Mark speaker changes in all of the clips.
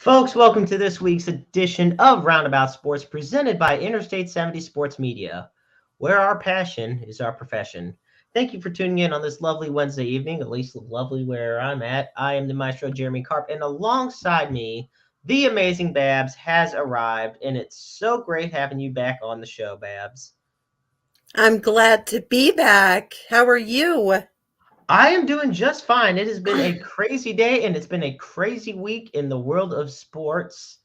Speaker 1: Folks, welcome to this week's edition of Roundabout Sports presented by Interstate 70 Sports Media, where our passion is our profession. Thank you for tuning in on this lovely Wednesday evening, at least lovely where I'm at. I am the Maestro, Jeremy Karp, and alongside me, the amazing Babs has arrived, and it's so great having you back on the show, Babs.
Speaker 2: I'm glad to be back. How are you?
Speaker 1: I am doing just fine. It has been a crazy day, and it's been a crazy week in the world of sports.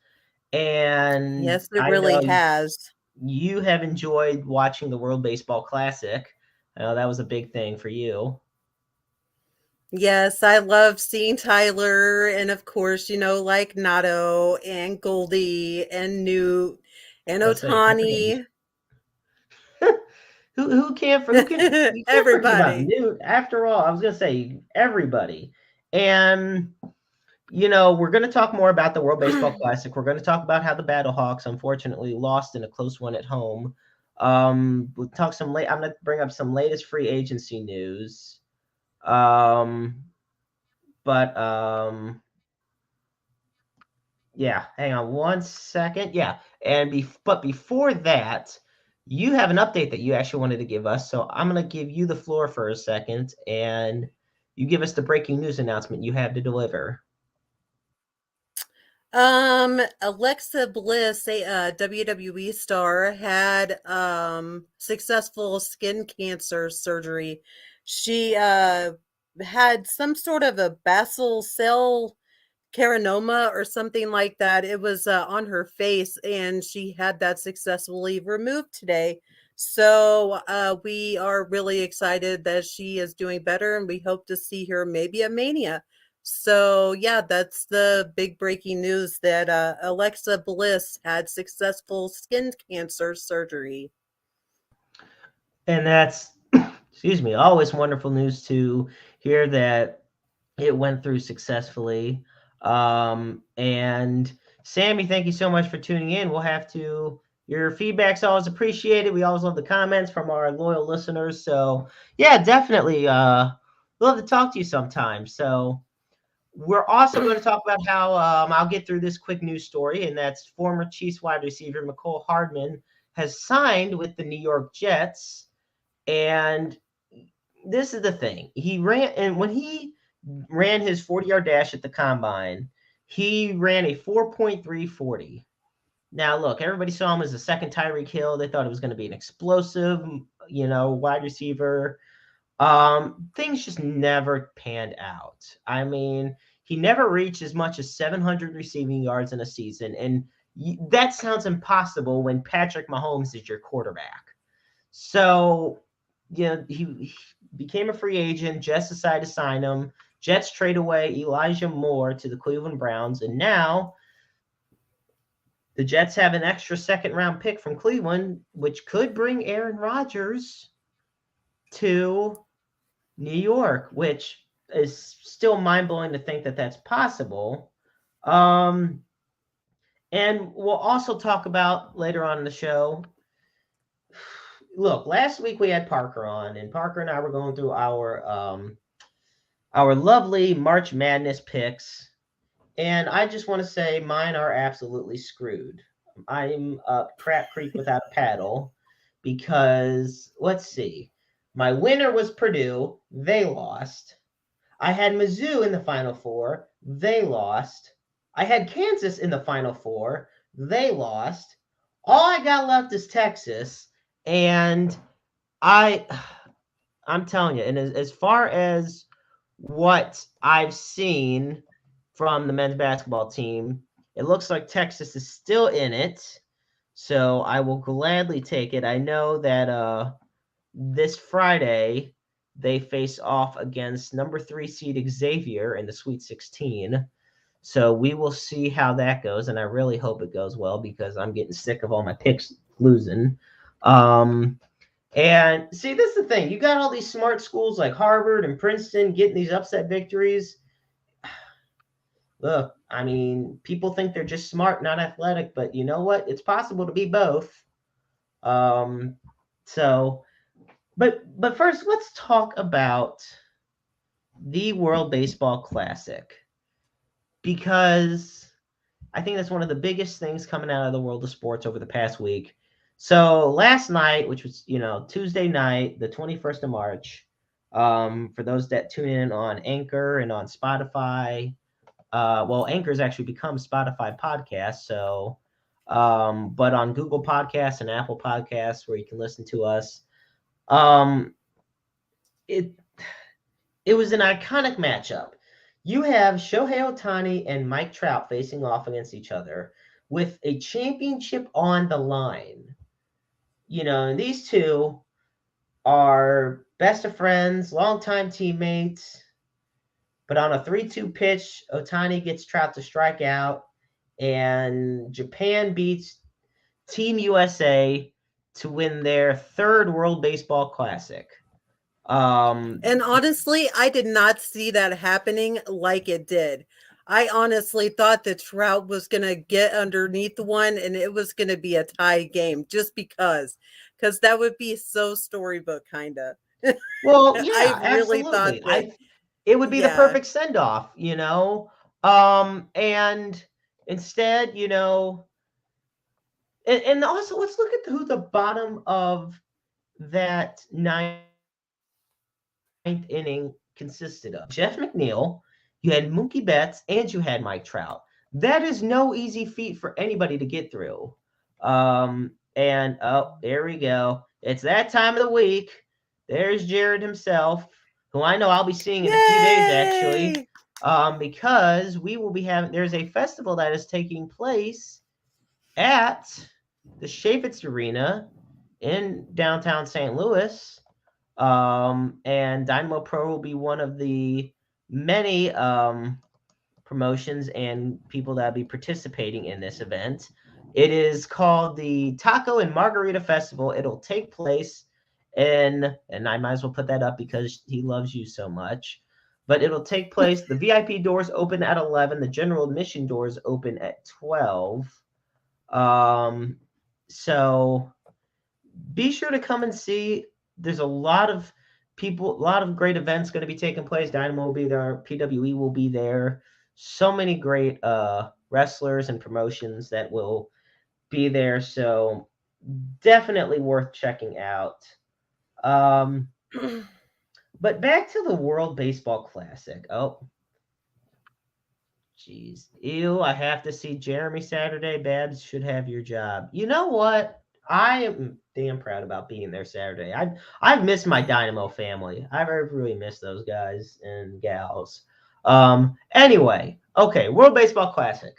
Speaker 1: And
Speaker 2: Yes, it
Speaker 1: I know
Speaker 2: really has.
Speaker 1: you have enjoyed watching the World Baseball Classic. I know that was a big thing for you.
Speaker 2: Yes, I love seeing Tyler and of course, like Nato and Goldie and Newt and
Speaker 1: Let's say, can't forget
Speaker 2: Otani.
Speaker 1: who can't forget about
Speaker 2: Everybody.
Speaker 1: Newt. After all, I was gonna say everybody. And we're going to talk more about the World Baseball Classic. We're going to talk about how the Battlehawks unfortunately lost in a close one at home. We'll talk I'm going to bring up some latest free agency news. But yeah, hang on one second. Yeah, but before that, you have an update that you actually wanted to give us. So I'm going to give you the floor for a second, and you give us the breaking news announcement you have to deliver.
Speaker 2: Alexa Bliss, a WWE star, had successful skin cancer surgery. She had some sort of a basal cell carcinoma or something like that. It was on her face, and she had that successfully removed today. So we are really excited that she is doing better, and we hope to see her maybe at Mania. So yeah, that's the big breaking news that Alexa Bliss had successful skin cancer surgery.
Speaker 1: And that's, excuse me, always wonderful news to hear that it went through successfully. And Sammy, thank you so much for tuning in. Your feedback's always appreciated. We always love the comments from our loyal listeners. So yeah, definitely love to talk to you sometime. So we're also going to talk about how I'll get through this quick news story, and that's former Chiefs wide receiver McCole Hardman has signed with the New York Jets. And this is the thing. When he ran his 40-yard dash at the combine, he ran a 4.340. Now, look, everybody saw him as a second Tyreek Hill. They thought it was going to be an explosive, wide receiver. Things just never panned out. I mean, he never reached as much as 700 receiving yards in a season, and that sounds impossible when Patrick Mahomes is your quarterback. So, he became a free agent. Jets decided to sign him. Jets trade away Elijah Moore to the Cleveland Browns, and now the Jets have an extra second-round pick from Cleveland, which could bring Aaron Rodgers to New York, which is still mind-blowing to think that that's possible. And we'll also talk about later on in the show. Look, last week we had Parker on, and Parker and I were going through our lovely March Madness picks, and I just want to say mine are absolutely screwed. I'm up crap creek without a paddle because let's see, my winner was Purdue. They lost. I had Mizzou in the Final Four. They lost. I had Kansas in the Final Four. They lost. All I got left is Texas, and I, I'm telling you, and as far as what I've seen from the men's basketball team, it looks like Texas is still in it. So I will gladly take it. I know that this Friday they face off against number 3 seed Xavier in the Sweet 16. So we will see how that goes, and I really hope it goes well because I'm getting sick of all my picks losing. And see, this is the thing. You got all these smart schools like Harvard and Princeton getting these upset victories. Look, I mean, people think they're just smart, not athletic, but you know what? It's possible to be both. Um, so, but first, let's talk about the World Baseball Classic because I think that's one of the biggest things coming out of the world of sports over the past week. So last night, which was Tuesday night, the 21st of March, for those that tune in on Anchor and on Spotify, well, Anchor's actually become Spotify podcast, so but on Google Podcasts and Apple Podcasts where you can listen to us, um, it it was an iconic matchup. You have Shohei Ohtani and Mike Trout facing off against each other with a championship on the line. And these two are best of friends, longtime teammates. But on a 3-2 pitch, Ohtani gets Trout to strike out, and Japan beats Team USA to win their third World Baseball Classic.
Speaker 2: And honestly, I did not see that happening like it did. I honestly thought that Trout was going to get underneath one and it was going to be a tie game just because that would be so storybook kind of.
Speaker 1: Well,
Speaker 2: I
Speaker 1: yeah,
Speaker 2: really thought
Speaker 1: absolutely.
Speaker 2: that,
Speaker 1: It would be the
Speaker 2: yeah.
Speaker 1: perfect send off, and instead, and also let's look at who the bottom of that ninth inning consisted of. Jeff McNeil, you had Mookie Betts, and you had Mike Trout. That is no easy feat for anybody to get through. And there we go. It's that time of the week. There's Jared himself, who I know I'll be seeing in a few days actually. Because we will be having there's a festival that is taking place at the Chaffetz Arena in downtown St. Louis. And Dynamo Pro will be one of the many promotions and people that will be participating in this event. It is called the Taco and Margarita Festival. It'll take place and I might as well put that up because he loves you so much. But it'll take place. The VIP doors open at 11. The general admission doors open at 12. So be sure to come and see. There's a lot of people, a lot of great events going to be taking place. Dynamo will be there. PWE will be there. So many great wrestlers and promotions that will be there. So definitely worth checking out. But back to the World Baseball Classic. Oh, jeez. Ew, I have to see Jeremy Saturday. Babs should have your job. You know what? I am damn proud about being there Saturday. I've missed my Dynamo family. I've really missed those guys and gals. Anyway, okay, World Baseball Classic.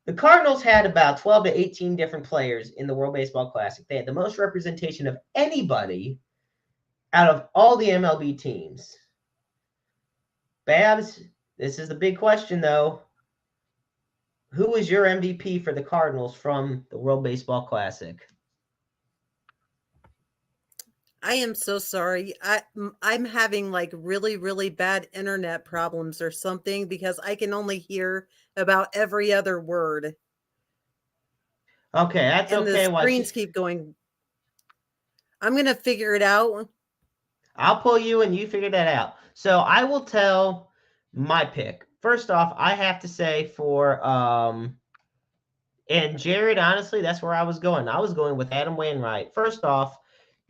Speaker 1: The Cardinals had about 12 to 18 different players in the World Baseball Classic. They had the most representation of anybody out of all the MLB teams. Babs, this is the big question though. Who was your MVP for the Cardinals from the World Baseball Classic?
Speaker 2: I am so sorry. I'm having like really, really bad internet problems or something because I can only hear about every other word.
Speaker 1: Okay, that's
Speaker 2: And the
Speaker 1: okay.
Speaker 2: screens keep going. I'm going to figure it out.
Speaker 1: I'll pull you and you figure that out. So I will tell my pick. First off, I have to say for and Jared, honestly, that's where I was going. I was going with Adam Wainwright. First off,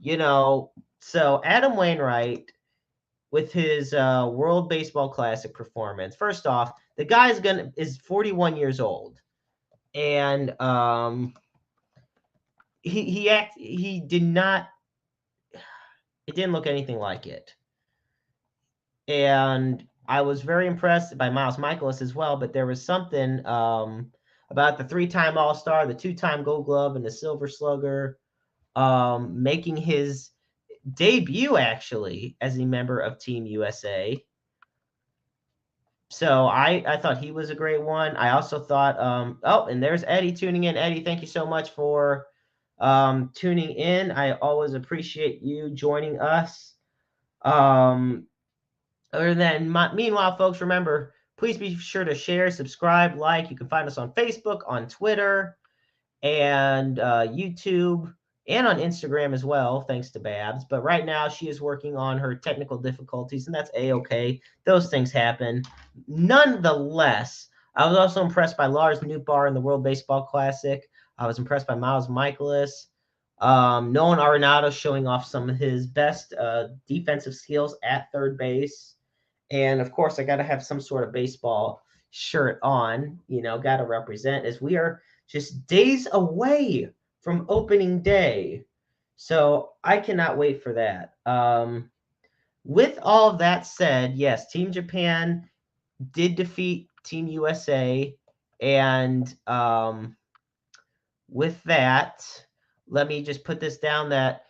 Speaker 1: so Adam Wainwright with his World Baseball Classic performance. First off, the guy is 41 years old, and he did not. It didn't look anything like it, and I was very impressed by Miles Michaelis as well. But there was something about the 3-time All-Star, the 2-time Gold Glove, and the Silver Slugger making his debut actually as a member of Team USA. So I thought he was a great one. I also thought, and there's Eddie tuning in. Eddie, thank you so much for tuning in. I always appreciate you joining us. Meanwhile, folks, remember, please be sure to share, subscribe, like. You can find us on Facebook, on Twitter, and YouTube, and on Instagram as well, thanks to Babs. But right now, she is working on her technical difficulties, and that's A-okay. Those things happen. Nonetheless, I was also impressed by Lars Nootbaar in the World Baseball Classic. I was impressed by Miles Michaelis. Nolan Arenado showing off some of his best defensive skills at third base. And of course, I got to have some sort of baseball shirt on, got to represent, as we are just days away from opening day. So I cannot wait for that. With all of that said, yes, Team Japan did defeat Team USA. And with that, let me just put this down that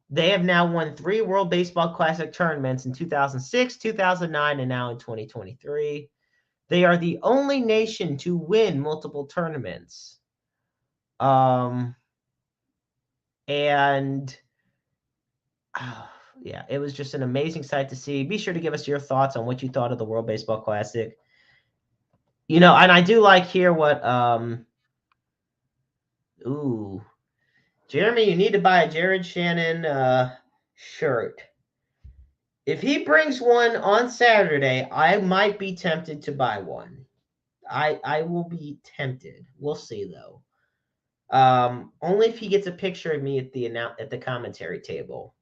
Speaker 1: they have now won 3 World Baseball Classic tournaments in 2006, 2009, and now in 2023. They are the only nation to win multiple tournaments. And yeah, it was just an amazing sight to see. Be sure to give us your thoughts on what you thought of the World Baseball Classic. And I do like here what Jeremy, you need to buy a Jared Shannon shirt. If he brings one on Saturday, I might be tempted to buy one. I will be tempted. We'll see though. Only if he gets a picture of me at the commentary table.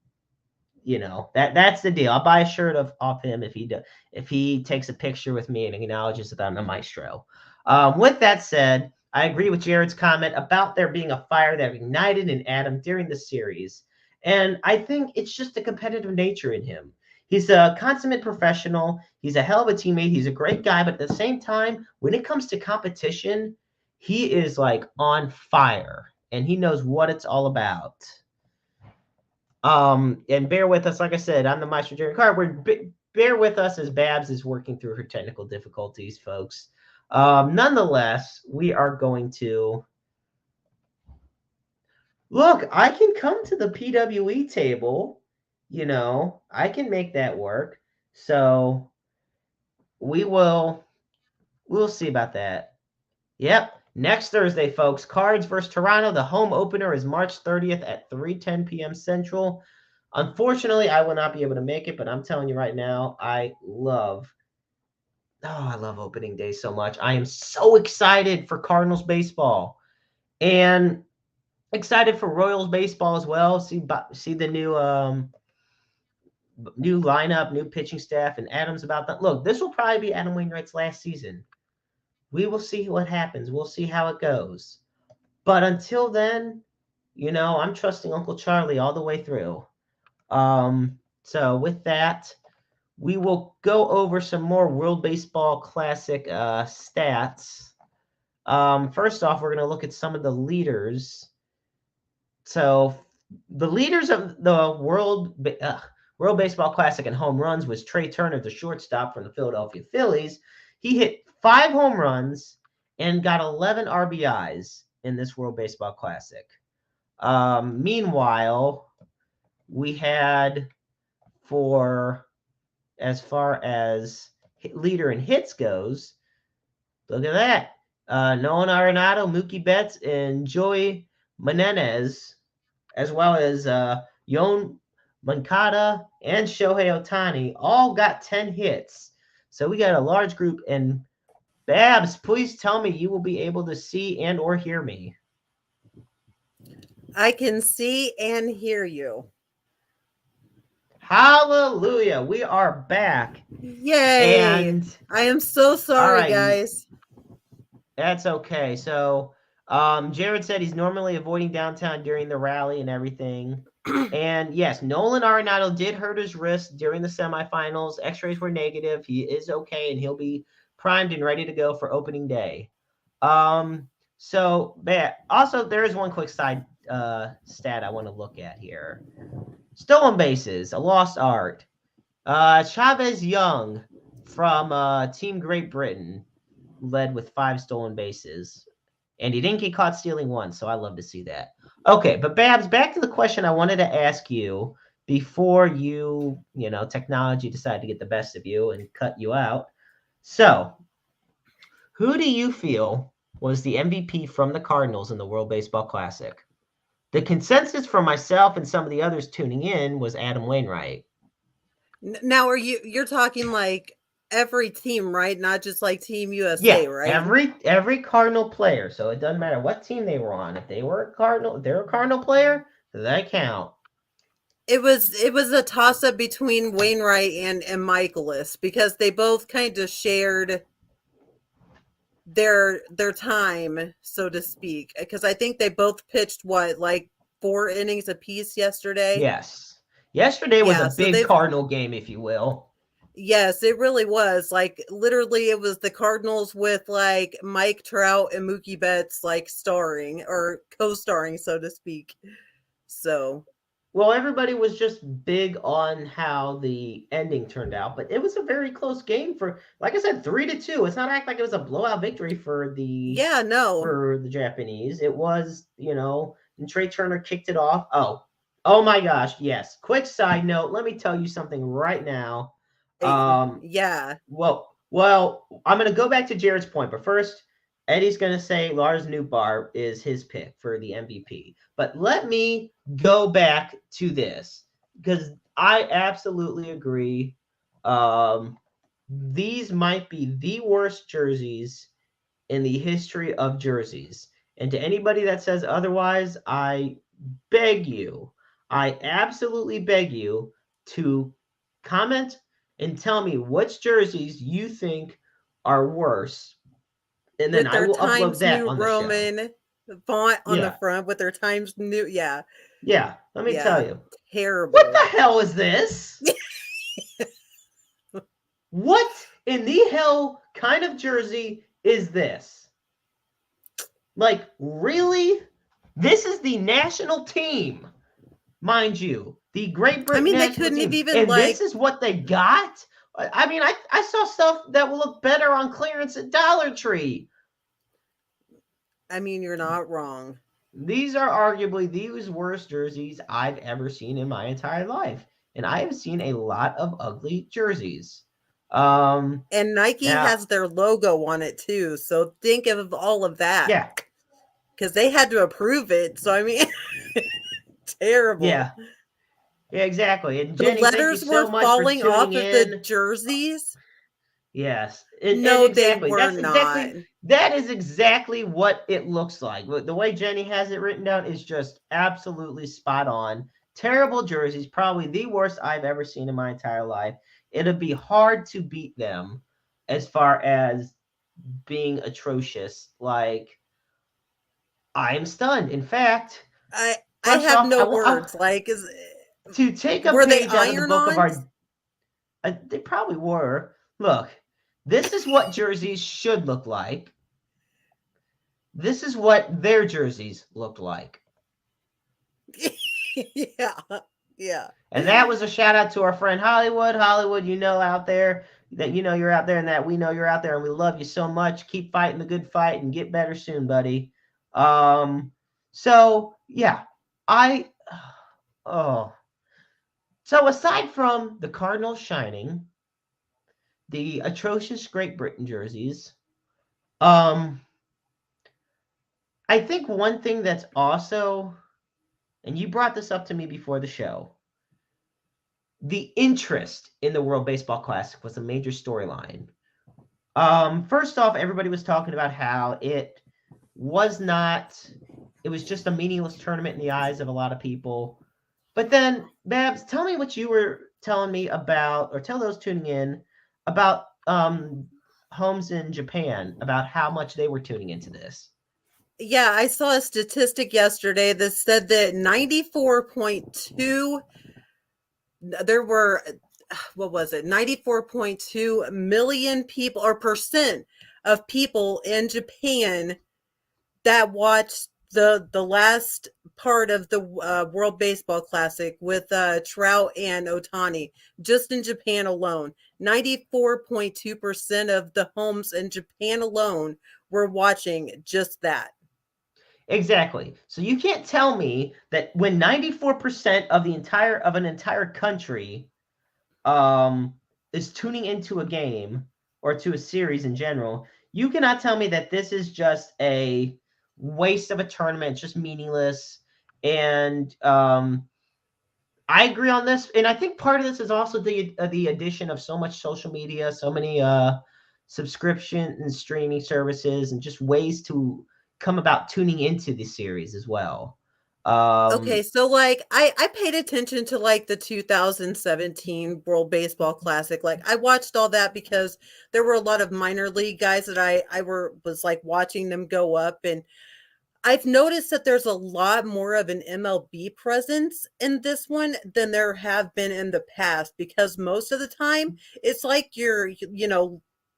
Speaker 1: That's the deal. I'll buy a shirt off him if he takes a picture with me and acknowledges that I'm the Maestro. With that said, I agree with Jared's comment about there being a fire that ignited in Adam during the series. And I think it's just the competitive nature in him. He's a consummate professional. He's a hell of a teammate. He's a great guy. But at the same time, when it comes to competition, he is like on fire. And he knows what it's all about. And bear with us. Like I said, I'm the Maestro Jared Carr. Bear with us as Babs is working through her technical difficulties, folks. Nonetheless, we are going to look. I can come to the PWE table. I can make that work. So we'll see about that. Yep. Next Thursday, folks, Cards versus Toronto. The home opener is March 30th at 3:10 p.m. Central. Unfortunately, I will not be able to make it, but I'm telling you right now, I love opening day so much. I am so excited for Cardinals baseball and excited for Royals baseball as well. See the new lineup, new pitching staff, and Adam's about that. Look, this will probably be Adam Wainwright's last season. We will see what happens. We'll see how it goes. But until then, I'm trusting Uncle Charlie all the way through. So with that, we will go over some more World Baseball Classic stats. First off, we're going to look at some of the leaders. So the leaders of the World Baseball Classic in home runs was Trey Turner, the shortstop from the Philadelphia Phillies. He hit 5 home runs and got 11 RBIs in this World Baseball Classic. Meanwhile, we had as far as leader in hits goes, look at that. Nolan Arenado, Mookie Betts, and Joey Menendez, as well as Yoan Moncada and Shohei Ohtani, all got 10 hits. So we got a large group. And Babs, please tell me you will be able to see and or hear me.
Speaker 2: I can see and hear you.
Speaker 1: Hallelujah. We are back.
Speaker 2: Yay. And I am so sorry, guys.
Speaker 1: That's okay. So Jared said he's normally avoiding downtown during the rally and everything. And yes, Nolan Arenado did hurt his wrist during the semifinals. X-rays were negative. He is okay, and he'll be primed and ready to go for opening day. So also there is one quick side stat I want to look at here. Stolen bases, a lost art. Chavez Young from Team Great Britain led with 5 stolen bases. And he didn't get caught stealing one, so I love to see that. Okay, but Babs, back to the question I wanted to ask you before technology decided to get the best of you and cut you out. So, who do you feel was the MVP from the Cardinals in the World Baseball Classic? The consensus for myself and some of the others tuning in was Adam Wainwright.
Speaker 2: Now, you're talking like every team, right? Not just like Team USA,
Speaker 1: Yeah,
Speaker 2: right?
Speaker 1: every Cardinal player. So it doesn't matter what team they were on. If they were a Cardinal, if they're a Cardinal player, that count.
Speaker 2: It was a toss up between Wainwright and Michaelis because they both kind of shared their time, so to speak. Because I think they both pitched what, like 4 innings apiece yesterday.
Speaker 1: Yes. Yesterday was a
Speaker 2: Yeah, so
Speaker 1: big
Speaker 2: they've
Speaker 1: Cardinal game, if you will.
Speaker 2: yes, it really was. Like literally it was the Cardinals with like Mike Trout and Mookie Betts like starring or co-starring, so to speak. So
Speaker 1: Well, everybody was just big on how the ending turned out, but it was a very close game for, like I said, 3-2. It's not act like it was a blowout victory
Speaker 2: yeah, no.
Speaker 1: for the Japanese. It was, and Trey Turner kicked it off. Oh my gosh, yes. Quick side note, let me tell you something right now.
Speaker 2: Yeah.
Speaker 1: Well, I'm going to go back to Jared's point, but first, Eddie's going to say Lars Nootbaar is his pick for the MVP. But let me go back to this because I absolutely agree. These might be the worst jerseys in the history of jerseys. And to anybody that says otherwise, I absolutely beg you to comment and tell me which jerseys you think are worse. And then
Speaker 2: With
Speaker 1: I
Speaker 2: their
Speaker 1: will upload
Speaker 2: Times
Speaker 1: that
Speaker 2: New
Speaker 1: on the show.
Speaker 2: Roman font on the
Speaker 1: Yeah.
Speaker 2: front with their Times New, yeah.
Speaker 1: Yeah. Let me tell
Speaker 2: Yeah.
Speaker 1: you. What
Speaker 2: Terrible.
Speaker 1: the hell is this? What in the hell kind of jersey is this? Like, really? This is the national team, mind you, the Great
Speaker 2: I
Speaker 1: Britain
Speaker 2: mean, they
Speaker 1: national
Speaker 2: couldn't have
Speaker 1: team.
Speaker 2: even
Speaker 1: And this
Speaker 2: like,
Speaker 1: is what they got? I mean, I saw stuff that will look better on clearance at Dollar Tree.
Speaker 2: I mean, you're not wrong.
Speaker 1: These are arguably the worst jerseys I've ever seen in my entire life. And I have seen a lot of ugly jerseys.
Speaker 2: And Nike
Speaker 1: Now,
Speaker 2: has their logo on it too. So think of all of that
Speaker 1: yeah,
Speaker 2: because they had to approve it. So, I mean, terrible.
Speaker 1: yeah, yeah, exactly. And
Speaker 2: The
Speaker 1: Jenny, thank you
Speaker 2: letters
Speaker 1: so
Speaker 2: were
Speaker 1: much for
Speaker 2: falling
Speaker 1: tuning
Speaker 2: off of the
Speaker 1: in.
Speaker 2: jerseys.
Speaker 1: Yes, and
Speaker 2: No, they
Speaker 1: exactly.
Speaker 2: were not.
Speaker 1: That is exactly what it looks like. The way Jenny has it written down is just absolutely spot on. Terrible jerseys, probably the worst I've ever seen in my entire life. It'd be hard to beat them as far as being atrocious. Like, I am stunned. In fact,
Speaker 2: I I
Speaker 1: first
Speaker 2: have
Speaker 1: off,
Speaker 2: no words. Like,
Speaker 1: to take a
Speaker 2: were they
Speaker 1: page out of the book of
Speaker 2: iron-ons?
Speaker 1: our. They probably were. Look, this is what jerseys should look like. This is what their jerseys looked like.
Speaker 2: Yeah, yeah.
Speaker 1: And that was a shout out to our friend Hollywood. Hollywood, out there that you're out there and that we know you're out there and we love you so much. Keep fighting the good fight and get better soon, buddy. So yeah, I oh. So aside from the Cardinals shining, the atrocious Great Britain jerseys, I think one thing that's also, and you brought this up to me before the show, the interest in the World Baseball Classic was a major storyline. First off, everybody was talking about how it was just a meaningless tournament in the eyes of a lot of people. But then, Babs, tell me what you were telling me about, or tell those tuning in about homes in Japan, about how much they were tuning into this.
Speaker 2: Yeah, I saw a statistic yesterday that said that 94.2 there were what was it? 94.2 million people or percent of people in Japan that watched the last part of the World Baseball Classic with Trout and Otani just in Japan alone. 94.2% of the homes in Japan alone were watching just that.
Speaker 1: Exactly. So you can't tell me that when 94% of an entire country is tuning into a game or to a series in general, you cannot tell me that this is just a waste of a tournament, just meaningless. And I agree on this, and I think part of this is also the addition of so much social media, so many subscription and streaming services, and just ways to come about tuning into the series as well.
Speaker 2: Okay, so like I paid attention to like the 2017 World Baseball Classic. Like I watched all that because there were a lot of minor league guys that I was like watching them go up, and I've noticed that there's a lot more of an MLB presence in this one than there have been in the past, because most of the time it's like you're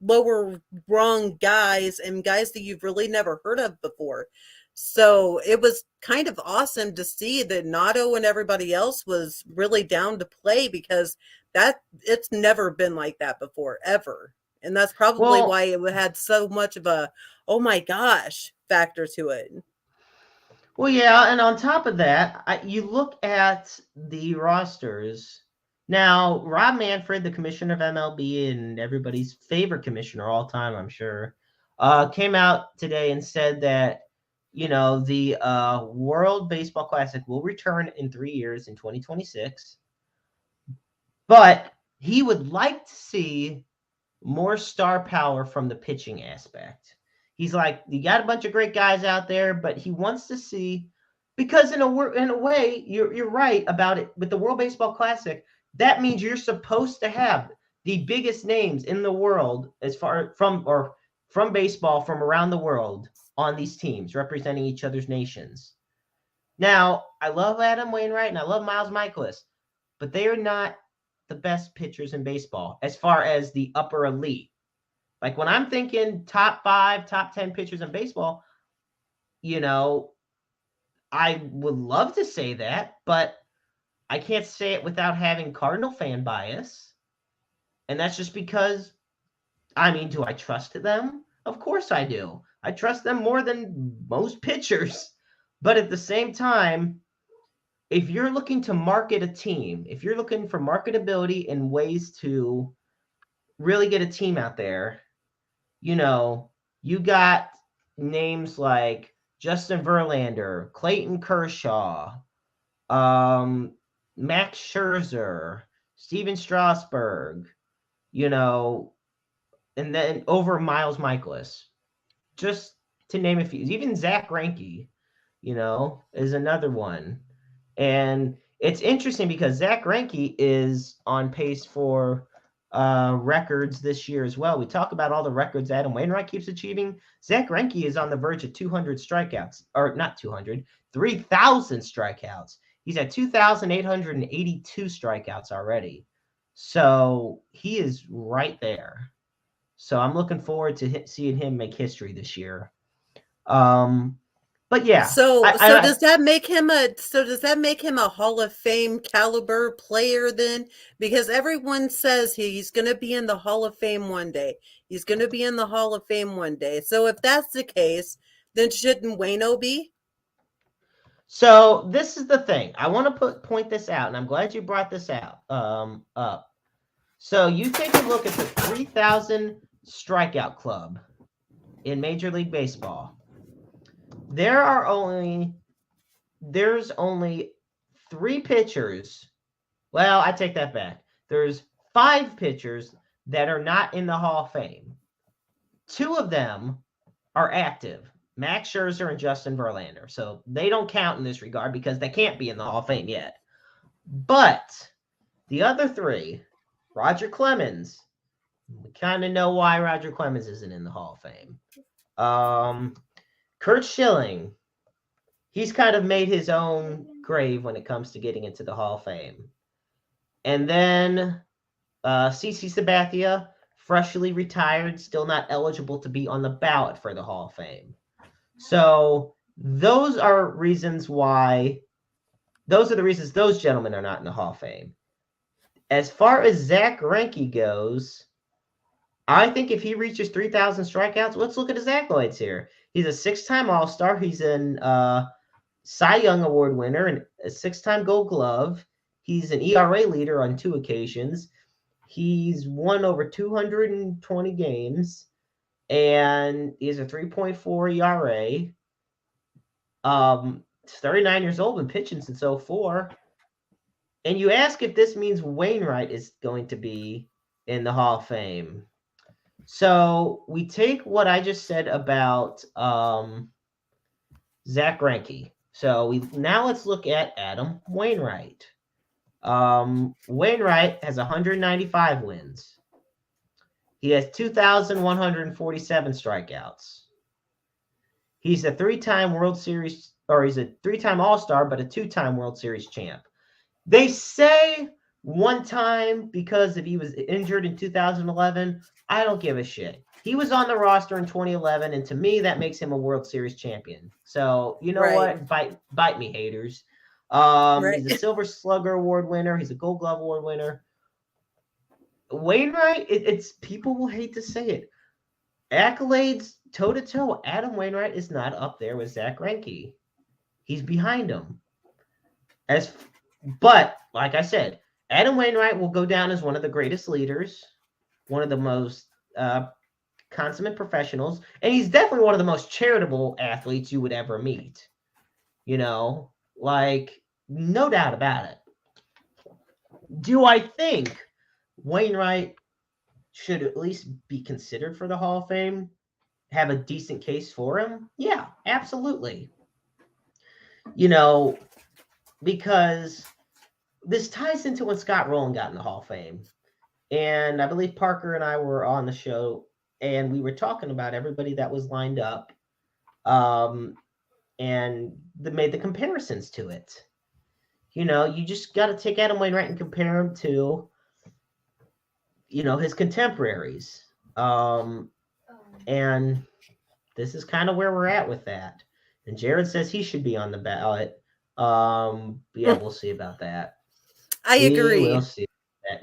Speaker 2: lower rung guys and guys that you've really never heard of before. So it was kind of awesome to see that Nato and everybody else was really down to play, because that it's never been like that before, ever. And that's probably
Speaker 1: well,
Speaker 2: why it had so much of a oh my gosh factor to it.
Speaker 1: Well, yeah, and on top of that, you look at the rosters. Now, Rob Manfred, the commissioner of MLB and everybody's favorite commissioner all time, I'm sure, came out today and said that, the World Baseball Classic will return in 3 years in 2026, but he would like to see more star power from the pitching aspect. He's like, you got a bunch of great guys out there, but he wants to see, because in a way, you're right about it with the World Baseball Classic. That means you're supposed to have the biggest names in the world as far from baseball from around the world on these teams representing each other's nations. Now, I love Adam Wainwright and I love Miles Michaelis, but they are not the best pitchers in baseball as far as the upper elite. Like when I'm thinking top 5, top 10 pitchers in baseball, you know, I would love to say that, but I can't say it without having Cardinal fan bias. And that's just because, I mean, do I trust them? Of course I do. I trust them more than most pitchers. But at the same time, if you're looking to market a team, if you're looking for marketability and ways to really get a team out there, you got names like Justin Verlander, Clayton Kershaw, Max Scherzer, Steven Strasburg, you know, and then over Miles Michaelis, just to name a few. Even Zach Greinke, is another one. And it's interesting because Zach Greinke is on pace for records this year as well. We talk about all the records Adam Wainwright keeps achieving. Zach Greinke is on the verge of 200 strikeouts, or not 200, 3,000 strikeouts. He's at 2,882 strikeouts already. So he is right there. So I'm looking forward to seeing him make history this year. But yeah,
Speaker 2: So does that make him a Hall of Fame caliber player then? Because everyone says he's going to be in the Hall of Fame one day. He's going to be in the Hall of Fame one day. So if that's the case, then shouldn't Wayno be?
Speaker 1: So this is the thing. I want to point this out, and I'm glad you brought this out up. So you take a look at the 3,000 strikeout club in Major League Baseball. There's only 3 pitchers. Well, I take that back. There's 5 pitchers that are not in the Hall of Fame. 2 of them are active. Max Scherzer and Justin Verlander. So they don't count in this regard because they can't be in the Hall of Fame yet. But the other 3, Roger Clemens, we kind of know why Roger Clemens isn't in the Hall of Fame. Kurt Schilling, he's kind of made his own grave when it comes to getting into the Hall of Fame. And then CC Sabathia, freshly retired, still not eligible to be on the ballot for the Hall of Fame. So those are the reasons those gentlemen are not in the Hall of Fame. As far as Zach Greinke goes, I think if he reaches 3,000 strikeouts, let's look at his accolades here. He's a 6-time All-Star. He's an Cy Young Award winner and a 6-time Gold Glove. He's an ERA leader on 2 occasions. He's won over 220 games, and he has a 3.4 ERA. He's 39 years old, been pitching since 04. And you ask if this means Wainwright is going to be in the Hall of Fame. So we take what I just said about Zach Greinke. So let's look at Adam Wainwright. Wainwright has 195 wins. He has 2,147 strikeouts. He's a three-time World Series, or he's a three-time All-Star, but a two-time World Series champ. They say one time because if he was injured in 2011, I don't give a shit. He was on the roster in 2011, and to me, that makes him a World Series champion. So you know what? Bite me, haters. He's a Silver Slugger Award winner. He's a Gold Glove Award winner. Wainwright, it's people will hate to say it. Accolades toe to toe. Adam Wainwright is not up there with Zach Greinke. He's behind him. But like I said, Adam Wainwright will go down as one of the greatest leaders, one of the most consummate professionals, and he's definitely one of the most charitable athletes you would ever meet. You know, like, no doubt about it. Do I think Wainwright should at least be considered for the Hall of Fame? Have a decent case for him? Yeah, absolutely. You know, because this ties into when Scott Rowland got in the Hall of Fame. And I believe Parker and I were on the show, and we were talking about everybody that was lined up, and made the comparisons to it. You know, you just got to take Adam Wainwright and compare him to, you know, his contemporaries. And this is kind of where we're at with that. And Jared says he should be on the ballot. Yeah, we'll see about that.
Speaker 2: I agree.
Speaker 1: We'll see.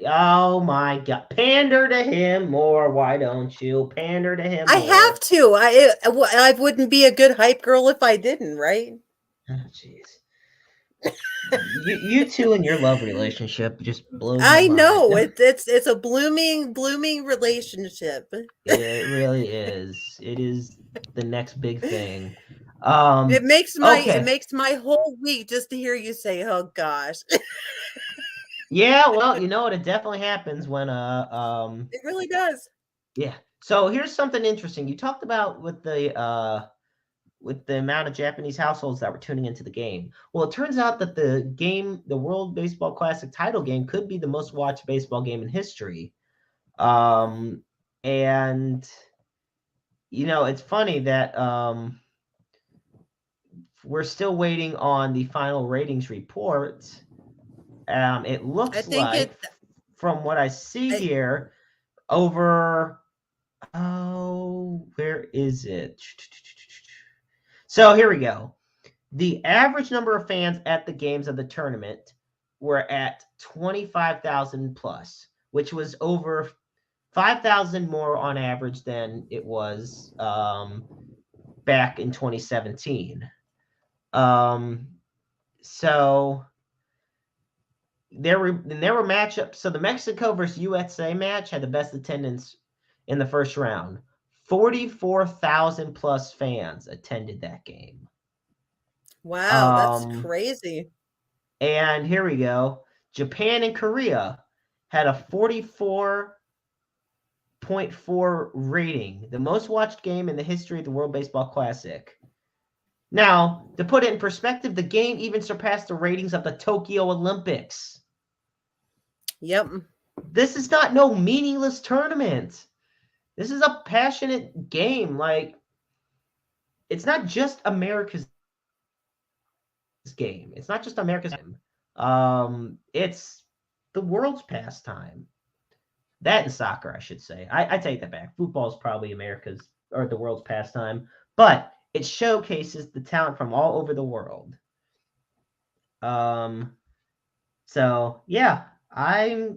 Speaker 1: Oh my God! Pander to him more. Why don't you pander to him?
Speaker 2: I have to. I wouldn't be a good hype girl if I didn't, right?
Speaker 1: Oh, jeez. you two and your love relationship just blows.
Speaker 2: I know it's a blooming relationship.
Speaker 1: It really is. It is the next big thing.
Speaker 2: It makes my whole week just to hear you say, "Oh gosh."
Speaker 1: Yeah, well, you know what? It definitely happens when
Speaker 2: It really does.
Speaker 1: Yeah. So here's something interesting. You talked about with the amount of Japanese households that were tuning into the game. Well, it turns out that the World Baseball Classic title game could be the most watched baseball game in history. And you know, it's funny that we're still waiting on the final ratings report. It looks like, from what I see here, over, where is it? So here we go. The average number of fans at the games of the tournament were at 25,000 plus, which was over 5,000 more on average than it was back in 2017. So there were matchups. So the Mexico versus USA match had the best attendance in the first round. 44,000 plus fans attended that game.
Speaker 2: Wow, that's crazy.
Speaker 1: And here we go. Japan and Korea had a 44.4 rating, the most watched game in the history of the World Baseball Classic. Now, to put it in perspective, the game even surpassed the ratings of the Tokyo Olympics.
Speaker 2: Yep.
Speaker 1: This is not no meaningless tournament. This is a passionate game. Like, it's not just America's game. It's not just America's game. It's the world's pastime. That and soccer, I should say. I take that back. Football is probably America's or the world's pastime, but it showcases the talent from all over the world. So yeah, I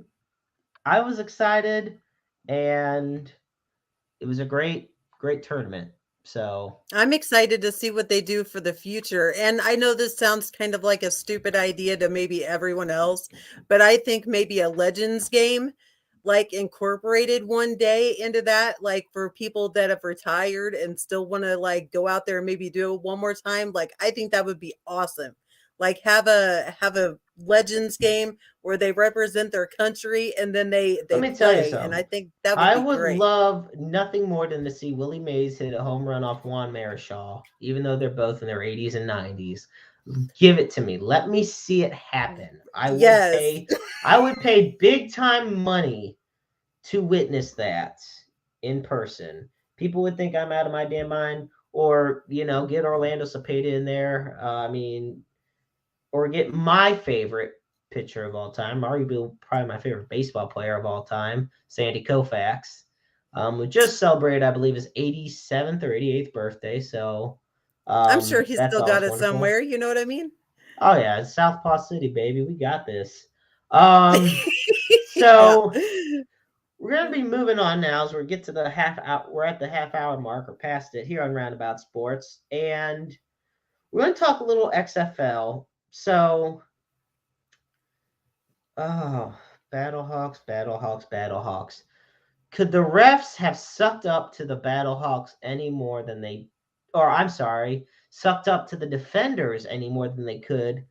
Speaker 1: was excited, and it was a great tournament. So
Speaker 2: I'm excited to see what they do for the future. And I know this sounds kind of like a stupid idea to maybe everyone else, but I think maybe a Legends game, like, incorporated one day into that, like, for people that have retired and still want to, like, go out there and maybe do it one more time. Like, I think that would be awesome. Like have a Legends game where they represent their country and then
Speaker 1: Let
Speaker 2: they
Speaker 1: me tell you
Speaker 2: play, and I
Speaker 1: something.
Speaker 2: think that would
Speaker 1: I
Speaker 2: be
Speaker 1: would
Speaker 2: great.
Speaker 1: love nothing more than to see Willie Mays hit a home run off Juan Marichal, even though they're both in their 80s and 90s. Give it to me. Let me see it happen.
Speaker 2: Yes.
Speaker 1: I would pay big time money to witness that in person. People would think I'm out of my damn mind, or get Orlando Cepeda in there. Or get my favorite pitcher of all time, arguably probably my favorite baseball player of all time, Sandy Koufax, who just celebrated, I believe, his 87th or 88th birthday. So
Speaker 2: I'm sure he's
Speaker 1: that's
Speaker 2: still got
Speaker 1: always
Speaker 2: it
Speaker 1: wonderful.
Speaker 2: somewhere, you know what I mean?
Speaker 1: Oh yeah, it's Southpaw City, baby. We got this.
Speaker 2: Yeah.
Speaker 1: So we're gonna be moving on now as we get to the half hour. We're at the half-hour mark or past it here on Roundabout Sports, and we're gonna talk a little XFL. So, oh, Battlehawks, Battlehawks, Battlehawks. Could the refs have sucked up to the Battlehawks any more than they, or I'm sorry, sucked up to the defenders any more than they could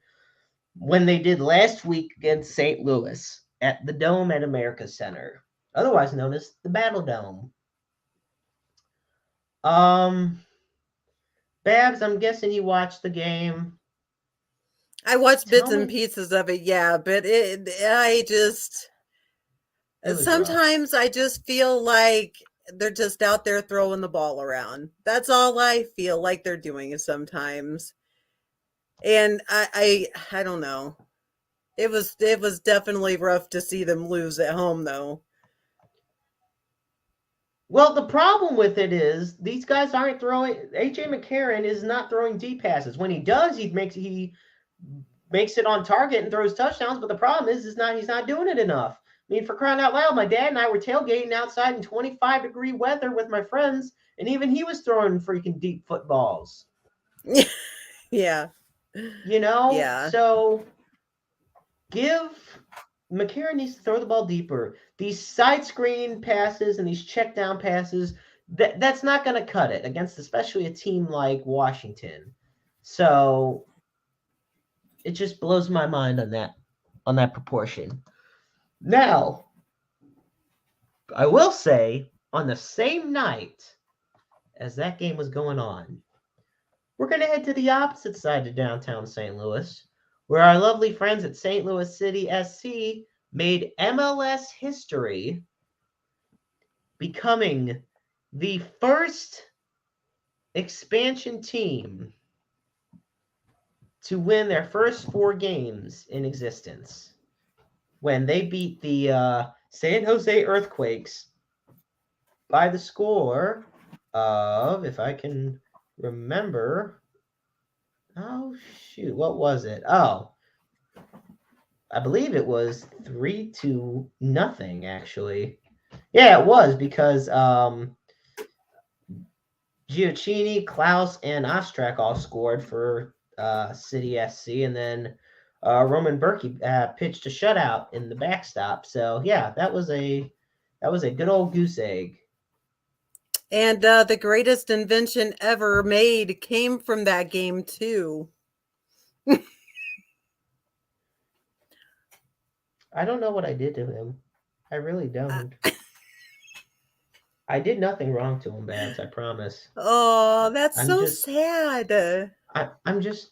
Speaker 1: when they did last week against St. Louis at the Dome at America's Center, otherwise known as the Battle Dome? Um, Babs, I'm guessing you watched the game.
Speaker 2: I watched
Speaker 1: Tell
Speaker 2: bits and
Speaker 1: me,
Speaker 2: pieces of it, yeah, but
Speaker 1: it was rough.
Speaker 2: sometimes I just feel like they're just out there throwing the ball around. That's all I feel like they're doing sometimes. And I don't know. It was definitely rough to see them lose at home though.
Speaker 1: Well, the problem with it is these guys aren't throwing. AJ McCarron is not throwing deep passes. When he does, he makes it on target and throws touchdowns. But the problem is not he's not doing it enough. I mean, for crying out loud, my dad and I were tailgating outside in 25-degree weather with my friends, and even he was throwing freaking deep footballs.
Speaker 2: Yeah. Yeah.
Speaker 1: So give McCarron needs to throw the ball deeper. These side screen passes and these check down passes, that's not going to cut it against especially a team like Washington. So it just blows my mind on that proportion. Now, I will say on the same night as that game was going on, we're going to head to the opposite side of downtown St. Louis, where our lovely friends at St. Louis City SC made MLS history, becoming the first expansion team to win their first 4 games in existence when they beat the San Jose Earthquakes by the score of, if I can remember, oh shoot, what was it? Oh, I believe it was 3-0, actually. Yeah, it was because Giochini, Klaus, and Ostrak all scored for City SC, and then Roman Berkey pitched a shutout in the backstop. So yeah, that was a good old goose egg.
Speaker 2: And the greatest invention ever made came from that game too.
Speaker 1: I don't know what I did to him. I really
Speaker 2: Uh,
Speaker 1: don't. I did nothing wrong to him, Babs. I promise.
Speaker 2: oh, that's
Speaker 1: I'm
Speaker 2: so
Speaker 1: just,
Speaker 2: sad.
Speaker 1: I'm just,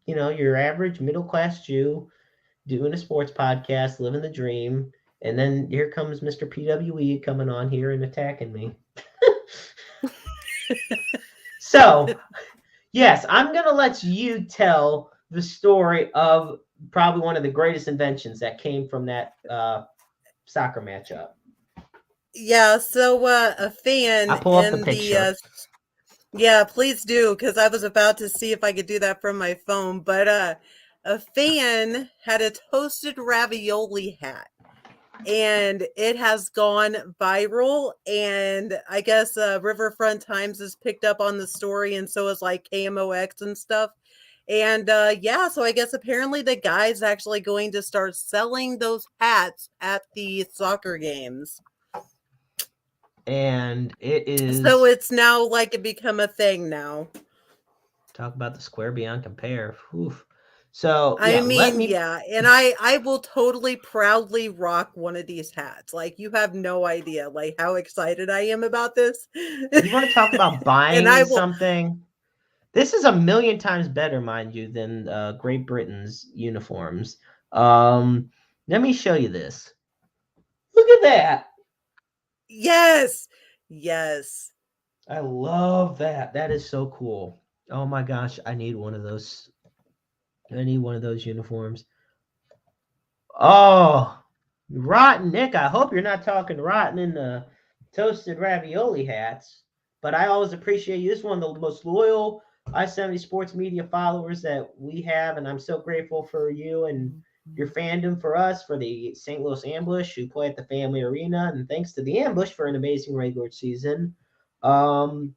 Speaker 1: your average middle class Jew doing a sports podcast, living the dream, and then here comes Mr. PWE coming on here and attacking me. So, yes, I'm going to let you tell the story of probably one of the greatest inventions that came from that soccer matchup.
Speaker 2: Yeah, so a fan
Speaker 1: I'll pull up the
Speaker 2: in the
Speaker 1: picture.
Speaker 2: yeah, please do, because I was about to see if I could do that from my phone. But a fan had a toasted ravioli hat, and it has gone viral. And I guess Riverfront Times has picked up on the story, and so is like KMOX and stuff. And yeah, so I guess apparently the guy's actually going to start selling those hats at the soccer games.
Speaker 1: And it
Speaker 2: So
Speaker 1: is,
Speaker 2: it's now like it become a thing now.
Speaker 1: talk about the square beyond compare. Oof. So
Speaker 2: I
Speaker 1: yeah, let
Speaker 2: mean,
Speaker 1: me.
Speaker 2: yeah, and I will totally proudly rock one of these hats. Like you have no idea like how excited I am about this.
Speaker 1: You want to talk about
Speaker 2: And
Speaker 1: buying
Speaker 2: I will
Speaker 1: something? This is a million times better, mind you, than Great Britain's uniforms. Let me show you this. Look at that.
Speaker 2: yes. Yes.
Speaker 1: I love that. That is so cool. Oh my gosh, I need one of those. I need one of those uniforms. Oh, rotten Nick. I hope you're not talking rotten in the toasted ravioli hats. But I always appreciate you. This is one of the most loyal I-70 sports media followers that we have, and I'm so grateful for you and your fandom for us, for the St. Louis Ambush, who play at the Family Arena, and thanks to the Ambush for an amazing regular season. Um,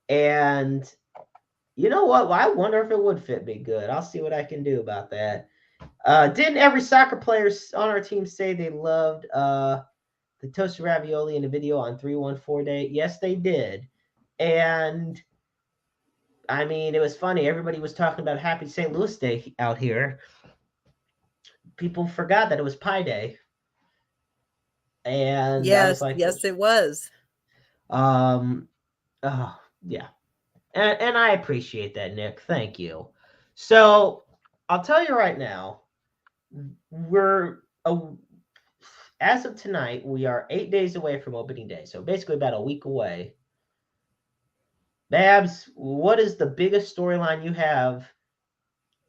Speaker 1: and you know what? Well, I wonder if it would fit me good. I'll see what I can do about that. Didn't every soccer player on our team say they loved the toasted ravioli in the video on 314 Day? Yes, they did. And I mean, it was funny. Everybody was talking about Happy St. Louis Day out here. People forgot that it was Pie Day. And I was
Speaker 2: Yes,
Speaker 1: like,
Speaker 2: yes it was.
Speaker 1: um, oh, yeah. And I appreciate that, Nick. Thank you. So I'll tell you right now, we're as of tonight, we are 8 days away from opening day. So basically about a week away. Babs, what is the biggest storyline you have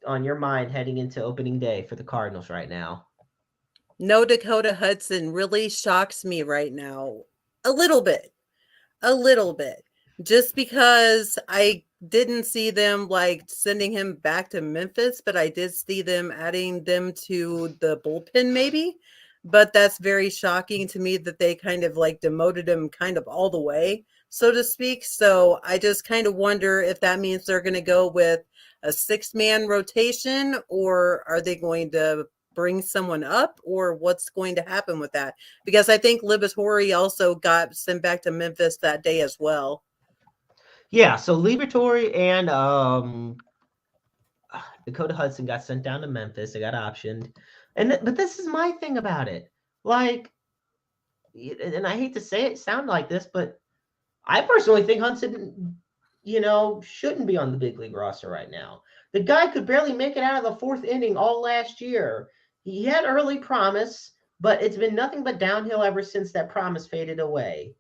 Speaker 1: on your mind heading into opening day for the Cardinals right now?
Speaker 2: No, Dakota Hudson really shocks me right now. A little bit. A little bit. Just because I didn't see them like sending him back to Memphis, but I did see them adding them to the bullpen maybe. But that's very shocking to me that they kind of like demoted him kind of all the way, so to speak. So I just kind of wonder if that means they're going to go with a six-man rotation, or are they going to bring someone up, or what's going to happen with that? Because I think Liberatore also got sent back to Memphis that day as well.
Speaker 1: Yeah, so Liberatore and Dakota Hudson got sent down to Memphis. They got optioned. But this is my thing about it. Like, and I hate to say it, sound like this, but I personally think Hudson, shouldn't be on the big league roster right now. The guy could barely make it out of the fourth inning all last year. He had early promise, but it's been nothing but downhill ever since that promise faded away.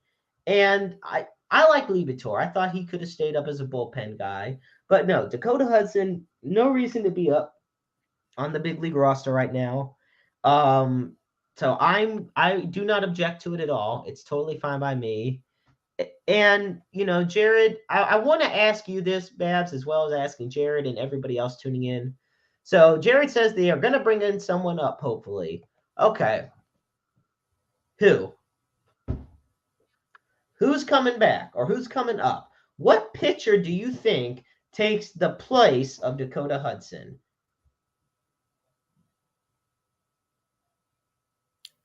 Speaker 1: And I like Liberatore. I thought he could have stayed up as a bullpen guy. But no, Dakota Hudson, no reason to be up on the big league roster right now. So I do not object to it at all. It's totally fine by me. And Jared, I want to ask you this, Babs, as well as asking Jared and everybody else tuning in. So Jared says they are going to bring in someone up, hopefully. Okay. Who? Who's coming back or who's coming up? What pitcher do you think takes the place of Dakota Hudson?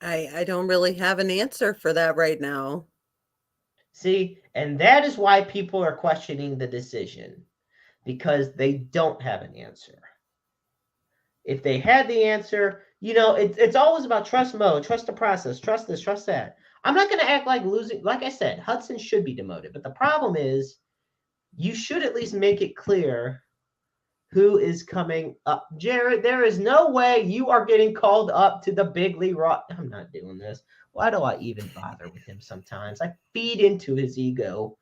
Speaker 2: I don't really have an answer for that right now.
Speaker 1: See, and that is why people are questioning the decision, because they don't have an answer. If they had the answer, it's always about trust mode, trust the process, trust this, trust that. I'm not going to act like losing. Like I said, Hudson should be demoted. But the problem is you should at least make it clear who is coming up. Jared, there is no way you are getting called up to the big league. I'm not doing this. Why do I even bother with him sometimes? I feed into his ego.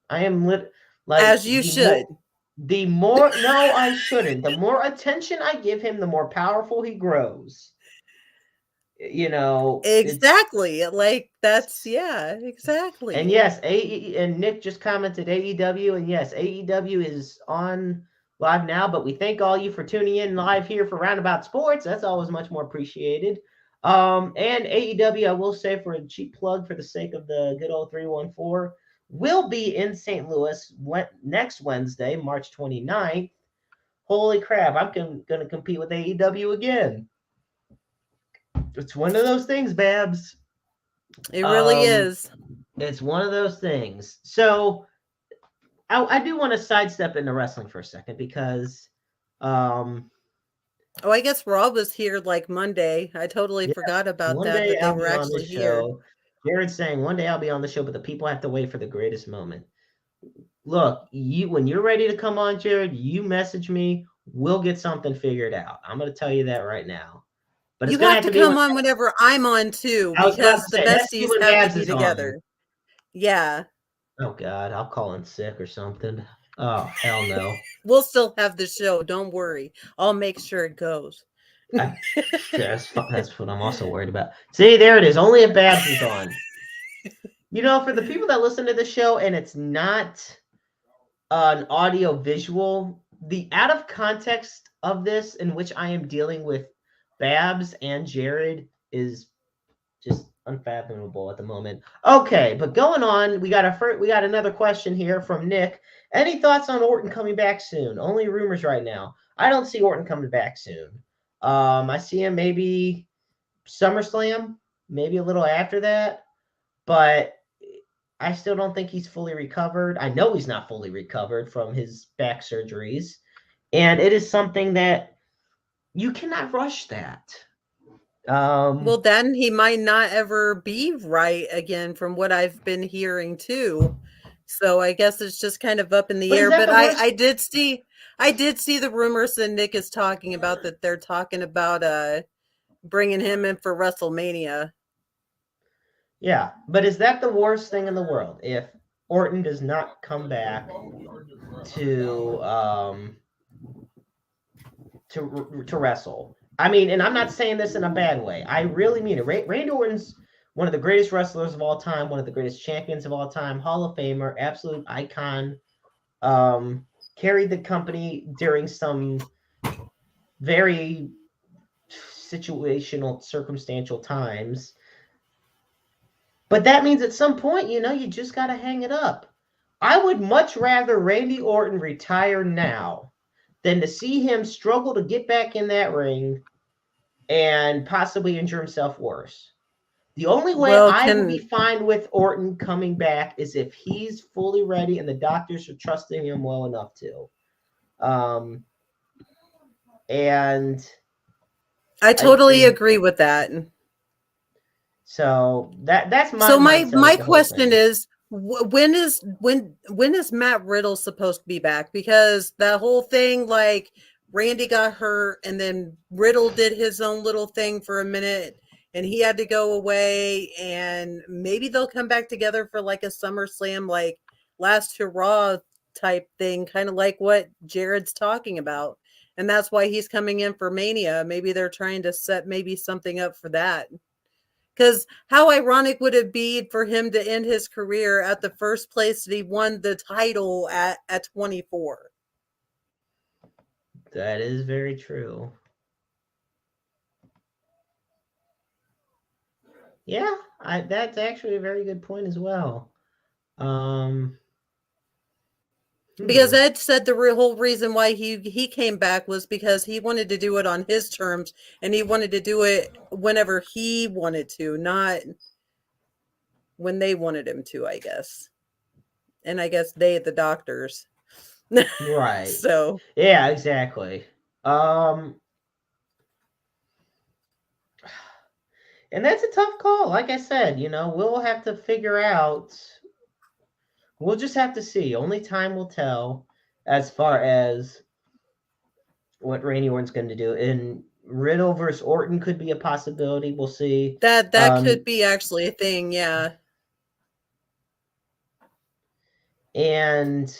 Speaker 1: I am like
Speaker 2: As you should.
Speaker 1: No, I shouldn't. The more attention I give him, the more powerful he grows.
Speaker 2: Exactly. Like that's exactly.
Speaker 1: And yes, and Nick just commented AEW, and yes, AEW is on live now, but we thank all you for tuning in live here for Roundabout Sports. That's always much more appreciated. And AEW, I will say, for a cheap plug for the sake of the good old 314, will be in St. Louis next Wednesday, March 29th. Holy crap, I'm going to compete with AEW again. It's one of those things, Babs.
Speaker 2: It really is.
Speaker 1: It's one of those things. So I do want to sidestep into wrestling for a second, because Um,
Speaker 2: Oh, I guess Rob was here like Monday. I totally
Speaker 1: yes,
Speaker 2: forgot about
Speaker 1: one
Speaker 2: that,
Speaker 1: day
Speaker 2: that they
Speaker 1: I'll
Speaker 2: were
Speaker 1: be on
Speaker 2: actually
Speaker 1: this
Speaker 2: here.
Speaker 1: show. Jared's saying one day I'll be on the show, but the people have to wait for the greatest moment. Look, you when you're ready to come on, Jared, you message me. We'll get something figured out. I'm going to tell you that right now. But it's
Speaker 2: You
Speaker 1: going to
Speaker 2: have
Speaker 1: have
Speaker 2: to
Speaker 1: to be when
Speaker 2: come on whenever I'm on too,
Speaker 1: I was about
Speaker 2: because
Speaker 1: to
Speaker 2: the
Speaker 1: say it has to be
Speaker 2: besties
Speaker 1: when
Speaker 2: have to
Speaker 1: Babs
Speaker 2: be
Speaker 1: is on.
Speaker 2: together. Yeah.
Speaker 1: Oh God, I'll call in sick or something. Oh hell no.
Speaker 2: We'll still have the show. Don't worry. I'll make sure it goes.
Speaker 1: I, that's what I'm also worried about. See, there it is. Only if Babs is on. For the people that listen to the show and it's not an audio visual, the out of context of this in which I am dealing with Babs and Jared is just unfathomable at the moment. Okay, but going on, we got another question here from Nick. Any thoughts on Orton coming back soon? Only rumors right now. I don't see Orton coming back soon. I see him maybe SummerSlam, maybe a little after that, but I still don't think he's fully recovered. I know he's not fully recovered from his back surgeries, and it is something that you cannot rush that.
Speaker 2: Well, then he might not ever be right again, from what I've been hearing too. So I guess it's just kind of up in the
Speaker 1: But is
Speaker 2: air.
Speaker 1: that
Speaker 2: But
Speaker 1: the
Speaker 2: I,
Speaker 1: worst?
Speaker 2: I did see the rumors that Nick is talking about, that they're talking about bringing him in for WrestleMania.
Speaker 1: Yeah, but is that the worst thing in the world if Orton does not come back to to wrestle? I mean, and I'm not saying this in a bad way. I really mean it. Randy Orton's one of the greatest wrestlers of all time, one of the greatest champions of all time, Hall of Famer, absolute icon. Carried the company during some very situational, circumstantial times. But that means at some point, you just got to hang it up. I would much rather Randy Orton retire now than to see him struggle to get back in that ring and possibly injure himself worse. The only way
Speaker 2: Well,
Speaker 1: I would be
Speaker 2: can
Speaker 1: fine with Orton coming back is if he's fully ready and the doctors are trusting him well enough to. Um, and
Speaker 2: I
Speaker 1: I
Speaker 2: totally
Speaker 1: and
Speaker 2: agree with that.
Speaker 1: so that's my
Speaker 2: So my
Speaker 1: mindset
Speaker 2: my
Speaker 1: of the whole
Speaker 2: question
Speaker 1: thing.
Speaker 2: is, when is Matt Riddle supposed to be back? Because that whole thing, like, Randy got hurt and then Riddle did his own little thing for a minute and he had to go away, and maybe they'll come back together for like a SummerSlam, like last hurrah type thing, kind of like what Jared's talking about. And that's why he's coming in for Mania. Maybe they're trying to set maybe something up for that. Because how ironic would it be for him to end his career at the first place that he won the title at 24?
Speaker 1: That is very true. Yeah, that's actually a very good point as well. Um,
Speaker 2: Because
Speaker 1: hmm.
Speaker 2: Ed said the whole reason why he came back was because he wanted to do it on his terms, and he wanted to do it whenever he wanted to, not when they wanted him to, I guess. And I guess they, the doctors.
Speaker 1: Right.
Speaker 2: So
Speaker 1: Yeah, exactly. Um, and that's a tough call. Like I said, we'll have to figure out. We'll just have to see. Only time will tell as far as what Randy Orton's going to do. And Riddle versus Orton could be a possibility. We'll see.
Speaker 2: that could be actually a thing, yeah.
Speaker 1: And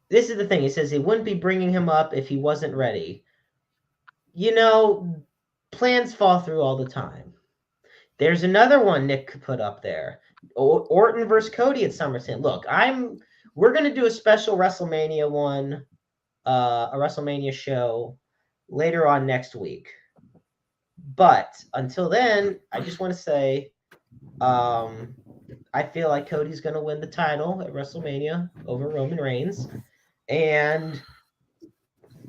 Speaker 1: this is the thing. He says he wouldn't be bringing him up if he wasn't ready. Plans fall through all the time. There's another one Nick put up there. Orton versus Cody at SummerSlam. Look, we're gonna do a special WrestleMania one, a WrestleMania show later on next week. But until then, I just want to say, I feel like Cody's gonna win the title at WrestleMania over Roman Reigns, and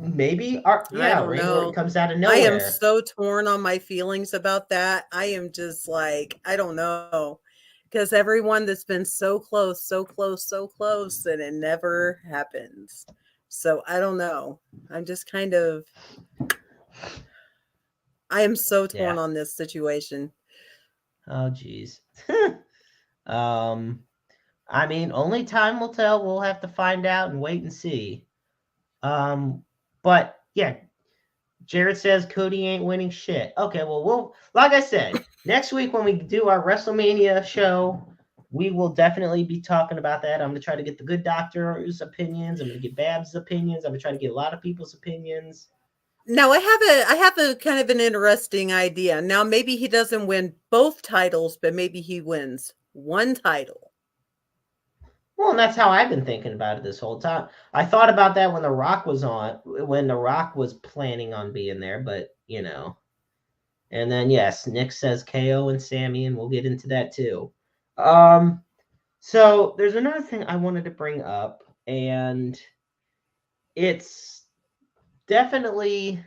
Speaker 1: maybe
Speaker 2: I don't
Speaker 1: Randy Orton
Speaker 2: know.
Speaker 1: comes out of
Speaker 2: I am
Speaker 1: nowhere.
Speaker 2: so torn on my feelings about that. I am just like, I don't know. Because everyone that's been so close, so close, so close, and it never happens. So I don't know. I'm just kind of, I am so torn
Speaker 1: Yeah.
Speaker 2: on this situation.
Speaker 1: Oh, geez. I mean, only time will tell. We'll have to find out and wait and see. But yeah, Jared says Cody ain't winning shit. Okay, well, like I said, next week when we do our WrestleMania show, we will definitely be talking about that. I'm gonna try to get the good doctor's opinions. I'm gonna get Babs' opinions. I'm gonna try to get a lot of people's opinions.
Speaker 2: Now I have a kind of an interesting idea. Now maybe he doesn't win both titles, but maybe he wins one title.
Speaker 1: Well, and that's how I've been thinking about it this whole time. I thought about that when The Rock was on, when The Rock was planning on being there, but you know. And then yes, Nick says KO and Sammy, and we'll get into that too. So there's another thing I wanted to bring up, and it's definitely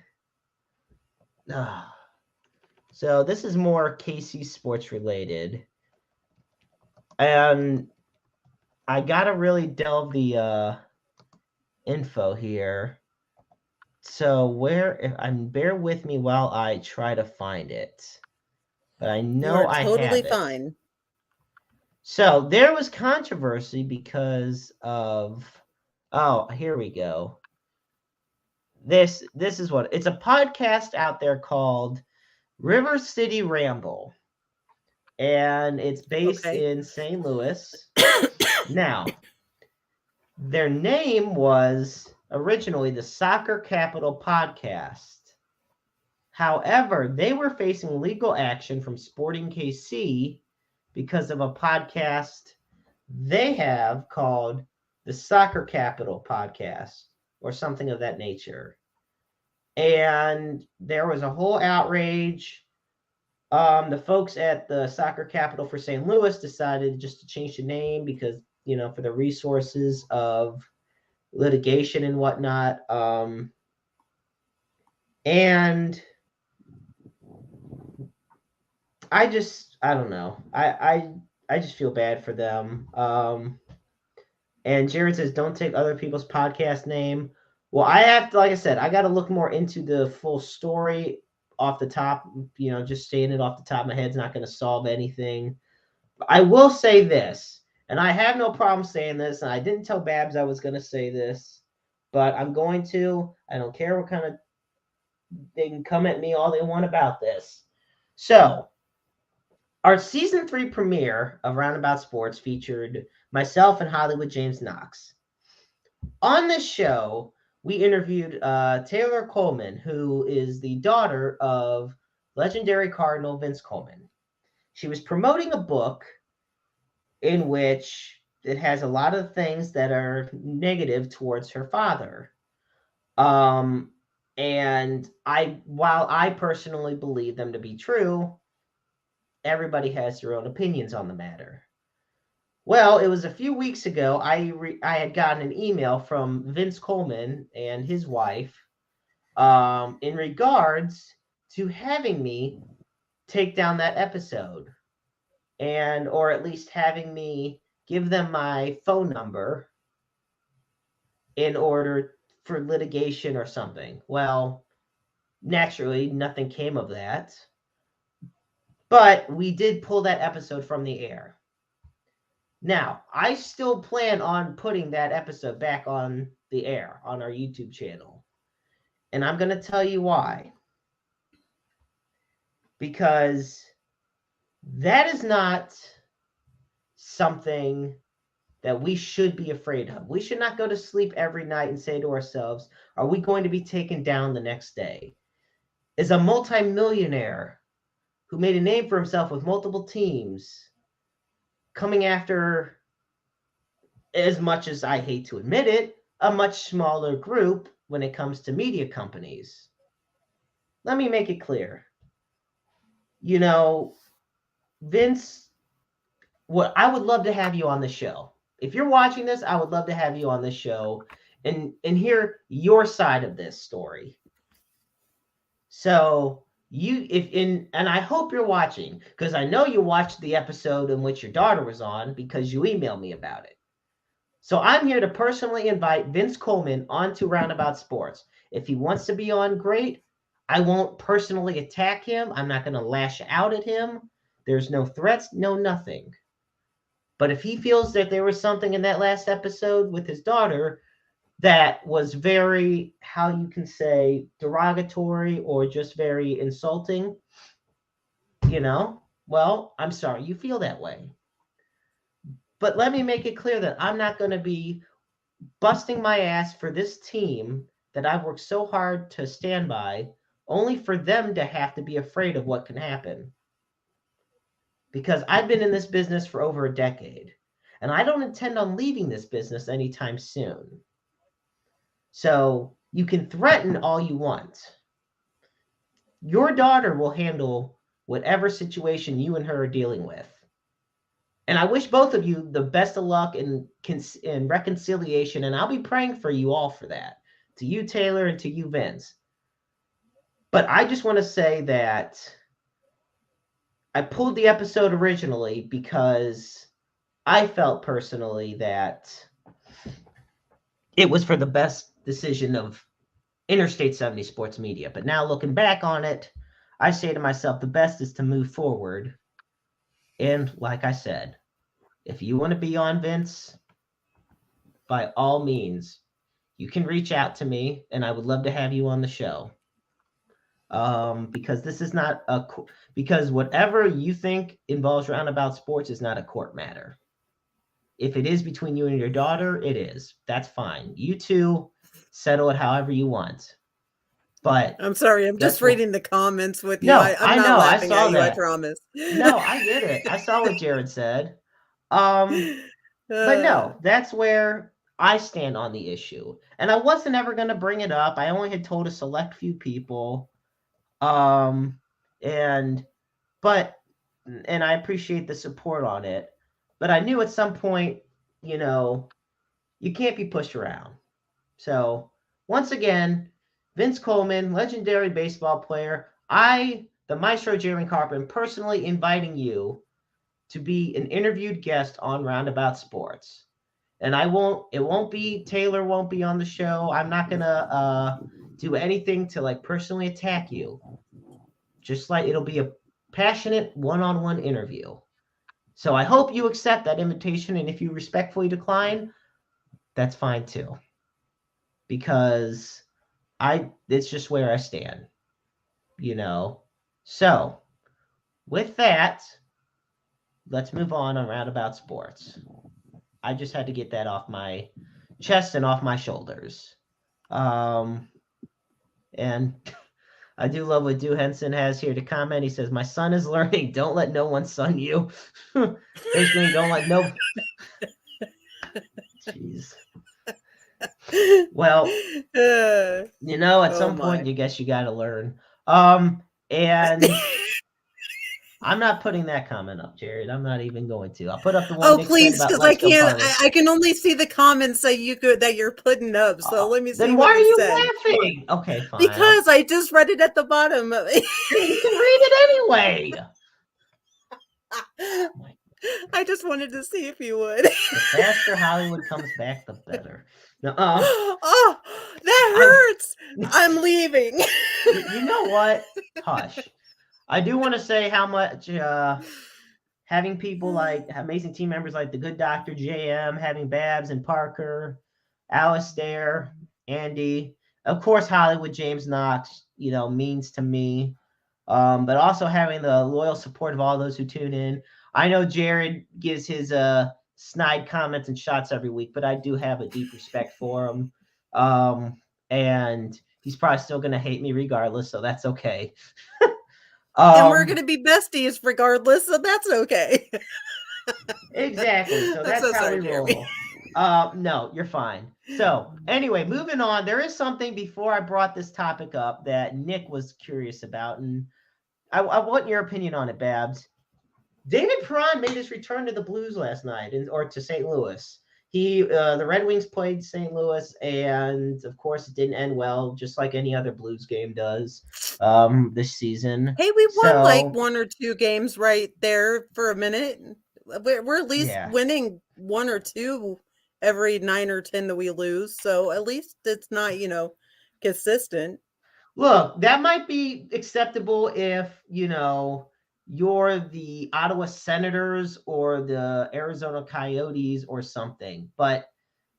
Speaker 1: so this is more KC sports related. And I gotta really delve the info here. So bear with me while I try to find it. But I
Speaker 2: You
Speaker 1: know
Speaker 2: are
Speaker 1: I
Speaker 2: totally
Speaker 1: have it.
Speaker 2: fine.
Speaker 1: So there was controversy because of here we go. This is what it's a podcast out there called River City Ramble. And it's based
Speaker 2: Okay.
Speaker 1: in St. Louis. Now, their name was originally the Soccer Capital Podcast. However, they were facing legal action from Sporting KC because of a podcast they have called the Soccer Capital Podcast or something of that nature. And there was a whole outrage. The folks at the Soccer Capital for St. Louis decided just to change the name because, you know, for the resources of litigation and whatnot. And I don't know. I just feel bad for them. And Jared says, don't take other people's podcast name. Well, I have to, like I said, I got to look more into the full story off the top. You know, just saying it off the top of my head is not going to solve anything. I will say this, and I have no problem saying this, and I didn't tell Babs I was going to say this, but I'm going to. I don't care what kind of, they can come at me all they want about this. So, our season 3 premiere of Roundabout Sports featured myself and Hollywood James Knox. On this show, we interviewed Taylor Coleman, who is the daughter of legendary Cardinal Vince Coleman. She was promoting a book in which it has a lot of things that are negative towards her father. And while I personally believe them to be true, everybody has their own opinions on the matter. Well, it was a few weeks ago. I had gotten an email from Vince Coleman and his wife in regards to having me take down that episode, and or at least having me give them my phone number in order for litigation or something. Well, naturally, nothing came of that, but we did pull that episode from the air. Now, I still plan on putting that episode back on the air on our YouTube channel. And I'm going to tell you why. Because that is not something that we should be afraid of. We should not go to sleep every night and say to ourselves, are we going to be taken down the next day? Is a multimillionaire who made a name for himself with multiple teams coming after, as much as I hate to admit it, a much smaller group when it comes to media companies? Let me make it clear. You know, Vince, I would love to have you on the show. If you're watching this, I would love to have you on the show and hear your side of this story. So and I hope you're watching, because I know you watched the episode in which your daughter was on because you emailed me about it. So I'm here to personally invite Vince Coleman onto Roundabout Sports. If he wants to be on, great. I won't personally attack him. I'm not going to lash out at him. There's no threats, no nothing. But if he feels that there was something in that last episode with his daughter that was very, how you can say, derogatory or just very insulting, well, I'm sorry you feel that way. But let me make it clear that I'm not going to be busting my ass for this team that I've worked so hard to stand by, only for them to have to be afraid of what can happen. Because I've been in this business for over a decade, and I don't intend on leaving this business anytime soon. So you can threaten all you want. Your daughter will handle whatever situation you and her are dealing with. And I wish both of you the best of luck in reconciliation, and I'll be praying for you all for that. To you, Taylor, and to you, Vince. But I just want to say that I pulled the episode originally because I felt personally that it was for the best decision of Interstate 70 Sports Media. But now looking back on it, I say to myself, the best is to move forward. And like I said, if you want to be on, Vince, by all means, you can reach out to me, and I would love to have you on the show. Because this is not because whatever you think involves Roundabout Sports is not a court matter. If it is between you and your daughter, it is. That's fine. You two settle it however you want. But
Speaker 2: I'm sorry, I'm just reading the comments with you.
Speaker 1: No,
Speaker 2: I'm not
Speaker 1: know.
Speaker 2: laughing
Speaker 1: I saw
Speaker 2: at you,
Speaker 1: that.
Speaker 2: I promise.
Speaker 1: No, I get it. I saw what Jared said. But no, that's where I stand on the issue. And I wasn't ever going to bring it up. I only had told a select few people. And I appreciate the support on it. But I knew at some point, you can't be pushed around. So once again, Vince Coleman, legendary baseball player, the Maestro Jeremy Carpenter, personally inviting you to be an interviewed guest on Roundabout Sports. And Taylor won't be on the show. I'm not going to do anything to personally attack you. Just it'll be a passionate one-on-one interview. So I hope you accept that invitation. And if you respectfully decline, that's fine too. Because it's just where I stand, So with that, let's move on Roundabout Sports. I just had to get that off my chest and off my shoulders. And I do love what Du Henson has here to comment. He says, my son is learning. Don't let no one son you. Basically, don't let no... Jeez. Well, at some point, you guess you got to learn. And I'm not putting that comment up, Jared. I'm not even going to. I'll put up the one.
Speaker 2: Oh, please, because I can't. I can only see the comments that you're putting up. So let me see.
Speaker 1: Then why are you laughing? Okay, fine.
Speaker 2: Because I just read it at the bottom.
Speaker 1: You can read it anyway.
Speaker 2: I just wanted to see if you would.
Speaker 1: The faster Hollywood comes back, the better.
Speaker 2: Oh, that hurts. I'm leaving.
Speaker 1: You know what? Hush. I do want to say how much having people like amazing team members like the Good Doctor JM, having Babs and Parker, Alistair, Andy, of course Hollywood James Knox, means to me. But also having the loyal support of all those who tune in. I know Jared gives his snide comments and shots every week, but I do have a deep respect for him. And he's probably still going to hate me regardless, so that's okay.
Speaker 2: And we're going to be besties regardless, so that's okay.
Speaker 1: Exactly. So that's how we roll. No, you're fine. So anyway, moving on. There is something before I brought this topic up that Nick was curious about, and I want your opinion on it, Babs. David Perron made his return to the Blues last night, or to St. Louis. The Red Wings played St. Louis, and of course, it didn't end well, just like any other Blues game does this season.
Speaker 2: Hey, we won one or two games right there for a minute. We're at least winning one or two every 9 or 10 that we lose. So at least it's not, consistent.
Speaker 1: Look, that might be acceptable if, you're the Ottawa Senators or the Arizona Coyotes or something. But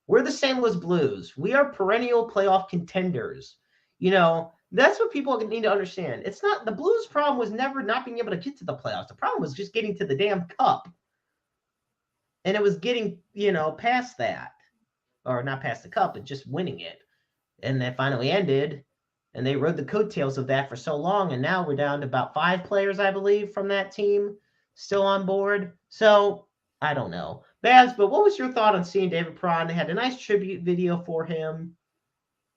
Speaker 1: we're the St. Louis Blues. We are perennial playoff contenders. That's what people need to understand. It's not the Blues' problem was never not being able to get to the playoffs. The problem was just getting to the damn cup. And it was getting, past that. Or not past the cup, but just winning it. And that finally ended. And they rode the coattails of that for so long. And now we're down to about 5 players, I believe, from that team still on board. So I don't know. Babs, but what was your thought on seeing David Perron? They had a nice tribute video for him.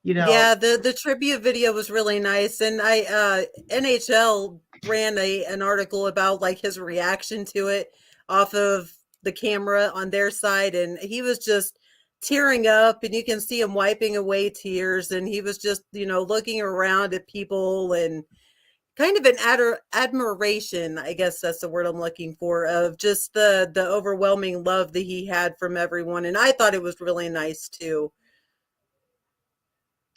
Speaker 2: Yeah, the tribute video was really nice, and NHL ran an article about like his reaction to it off of the camera on their side, and he was just tearing up, and you can see him wiping away tears, and he was just looking around at people and kind of an admiration, I guess that's the word I'm looking for, of just the overwhelming love that he had from everyone, and I thought it was really nice too.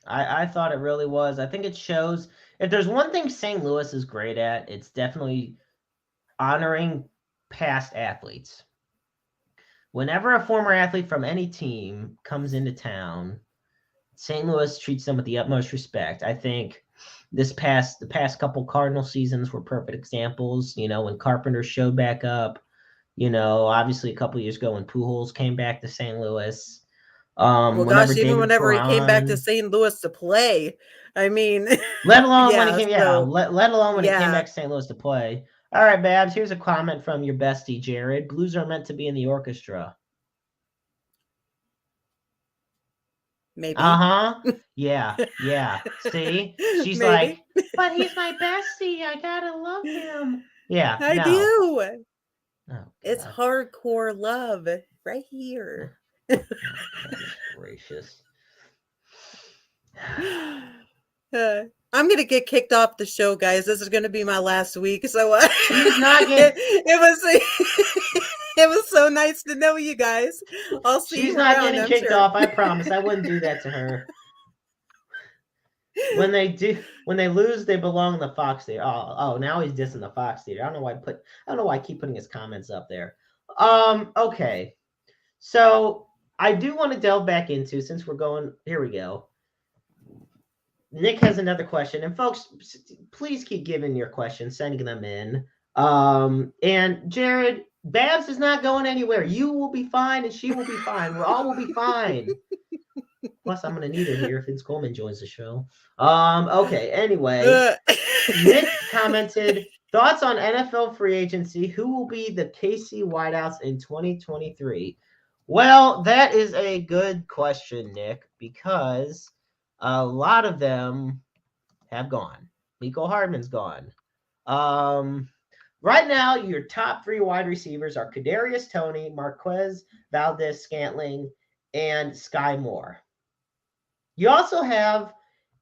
Speaker 1: I thought it really was. I think it shows if there's one thing St. Louis is great at, it's definitely honoring past athletes. Whenever a former athlete from any team comes into town, St. Louis treats them with the utmost respect. I think the past couple Cardinal seasons were perfect examples. When Carpenter showed back up, obviously a couple years ago when Pujols came back to St. Louis.
Speaker 2: Well,
Speaker 1: Whenever
Speaker 2: gosh, even
Speaker 1: David
Speaker 2: whenever he came back to
Speaker 1: Perron,
Speaker 2: St. Louis to play, I mean,
Speaker 1: let alone when he
Speaker 2: yeah,
Speaker 1: came,
Speaker 2: so
Speaker 1: let alone when he came
Speaker 2: yeah,
Speaker 1: back to St. Louis to play. All right, Babs, here's a comment from your bestie, Jared. Blues are meant to be in the orchestra.
Speaker 2: maybe.
Speaker 1: Uh-huh. Yeah. See? She's like,
Speaker 2: Maybe.
Speaker 1: but he's my bestie. I gotta love him. Yeah,
Speaker 2: I
Speaker 1: no.
Speaker 2: do.
Speaker 1: Oh,
Speaker 2: It's
Speaker 1: God.
Speaker 2: hardcore love right here.
Speaker 1: Oh, goodness gracious.
Speaker 2: I'm gonna get kicked off the show, guys. This is gonna be my last week, so
Speaker 1: She's not getting
Speaker 2: it was it was so nice to know you guys. I'll see
Speaker 1: she's
Speaker 2: you
Speaker 1: not
Speaker 2: around,
Speaker 1: getting
Speaker 2: I'm
Speaker 1: kicked
Speaker 2: sure.
Speaker 1: off. I promise. I wouldn't do that to her. When they lose, they belong in the Fox Theater. Oh, now he's dissing the Fox Theater. I don't know why I keep putting his comments up there. Okay. So I do want to delve back into, since we're going, here we go. Nick has another question, and folks, please keep giving your questions, sending them in. And Jared, Babs is not going anywhere. You will be fine, and she will be fine. We all will be fine. Plus, I'm going to need her here if Vince Coleman joins the show. Okay, anyway, Nick commented, thoughts on NFL free agency. Who will be the KC wideouts in 2023? Well, that is a good question, Nick, because a lot of them have gone. Mecole Hardman's gone. Right now, your top 3 wide receivers are Kadarius Toney, Marquez Valdez-Scantling, and Sky Moore. You also have,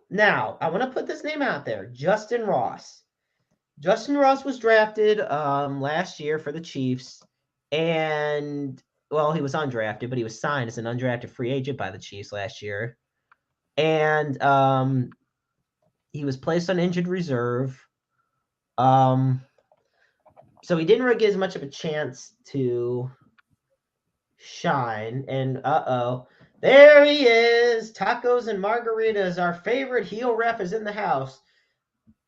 Speaker 1: now, I want to put this name out there, Justin Ross. Justin Ross was drafted last year for the Chiefs, and, well, he was undrafted, but he was signed as an undrafted free agent by the Chiefs last year. And he was placed on injured reserve. So he didn't really get as much of a chance to shine. And there he is. Tacos and margaritas. Our favorite heel ref is in the house.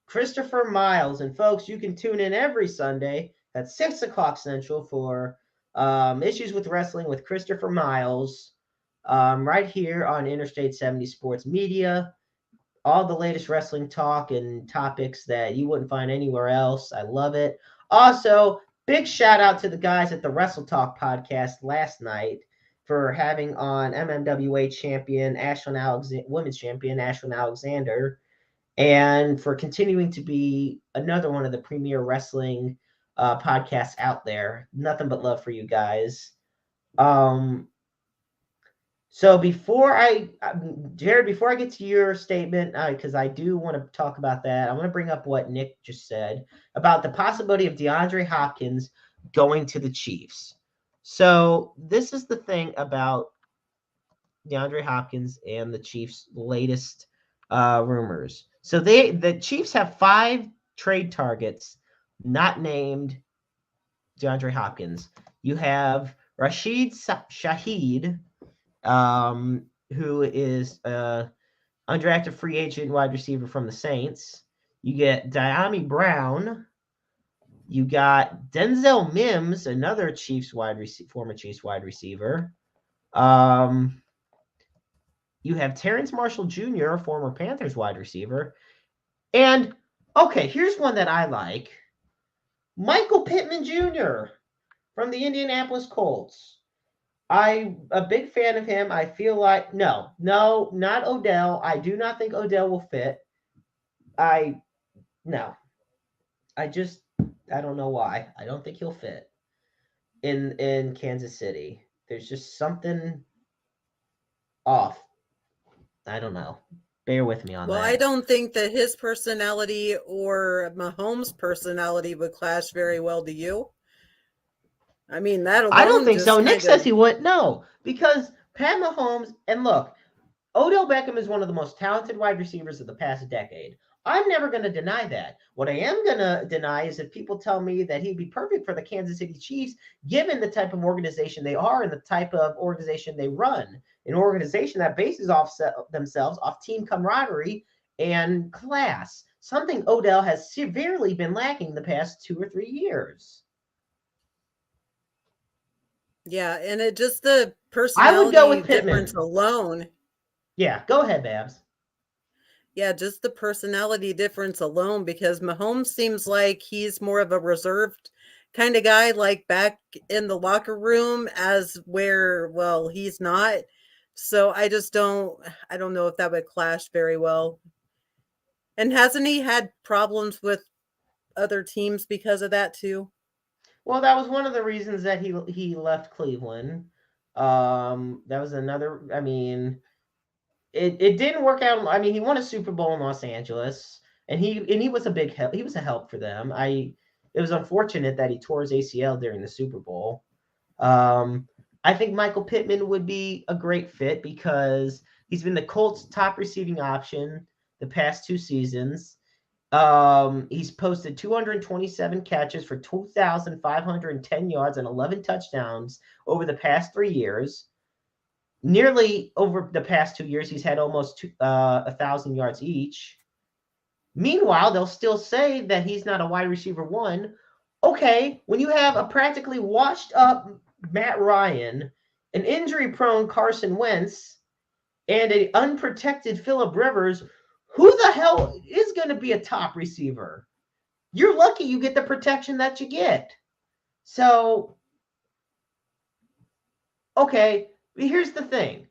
Speaker 1: Christopher Miles. And folks, you can tune in every Sunday at 6 o'clock Central for Issues with Wrestling with Christopher Miles right here on Interstate 70 Sports Media. All the latest wrestling talk and topics that you wouldn't find anywhere else. I love it. Also, big shout out to the guys at the Wrestle Talk podcast last night for having on MMWA champion women's champion Ashlyn Alexander, and for continuing to be another one of the premier wrestling podcasts out there. Nothing but love for you guys. So Jared, before I get to your statement, because I do want to talk about that, I want to bring up what Nick just said about the possibility of DeAndre Hopkins going to the Chiefs. So this is the thing about DeAndre Hopkins and the Chiefs' latest rumors. So the Chiefs have 5 trade targets not named DeAndre Hopkins. You have Rashid Shaheed, who is undrafted free agent wide receiver from the Saints. You get Diami Brown. You got Denzel Mims, another former Chiefs wide receiver. You have Terrence Marshall Jr., former Panthers wide receiver. And, okay, here's one that I like. Michael Pittman Jr. from the Indianapolis Colts. I'm a big fan of him. I feel like, no, not Odell. I do not think Odell will fit. No. I don't know why. I don't think he'll fit in Kansas City. There's just something off. I don't know. Bear with me on that.
Speaker 2: Well, I don't think that his personality or Mahomes' personality would clash very well. Do you? I mean, that alone.
Speaker 1: I don't think so. Nick says he would. No, because Pat Mahomes, and look, Odell Beckham is one of the most talented wide receivers of the past decade. I'm never going to deny that. What I am going to deny is if people tell me that he'd be perfect for the Kansas City Chiefs, given the type of organization they are and the type of organization they run. An organization that bases themselves off team camaraderie and class, something Odell has severely been lacking the past 2 or 3 years.
Speaker 2: Yeah, and it just the personality
Speaker 1: I would go with
Speaker 2: difference alone.
Speaker 1: Yeah, go ahead, Babs.
Speaker 2: Yeah, just the personality difference alone, because Mahomes seems like he's more of a reserved kind of guy, like back in the locker room, well, he's not. So I don't know if that would clash very well. And hasn't he had problems with other teams because of that too?
Speaker 1: Well, that was one of the reasons that he left Cleveland. That was another. I mean, it didn't work out. I mean, he won a Super Bowl in Los Angeles, and he was a big help. He was a help for them. It was unfortunate that he tore his ACL during the Super Bowl. I think Michael Pittman would be a great fit because he's been the Colts' top receiving option the past 2 seasons. He's posted 227 catches for 2,510 yards and 11 touchdowns over the past 3 years. Nearly over the past 2 years, he's had almost 1,000 yards each. Meanwhile, they'll still say that he's not a wide receiver 1. Okay, when you have a practically washed up Matt Ryan, an injury-prone Carson Wentz, and an unprotected Phillip Rivers, who the hell is going to be a top receiver? You're lucky you get the protection that you get. So, okay, here's the thing.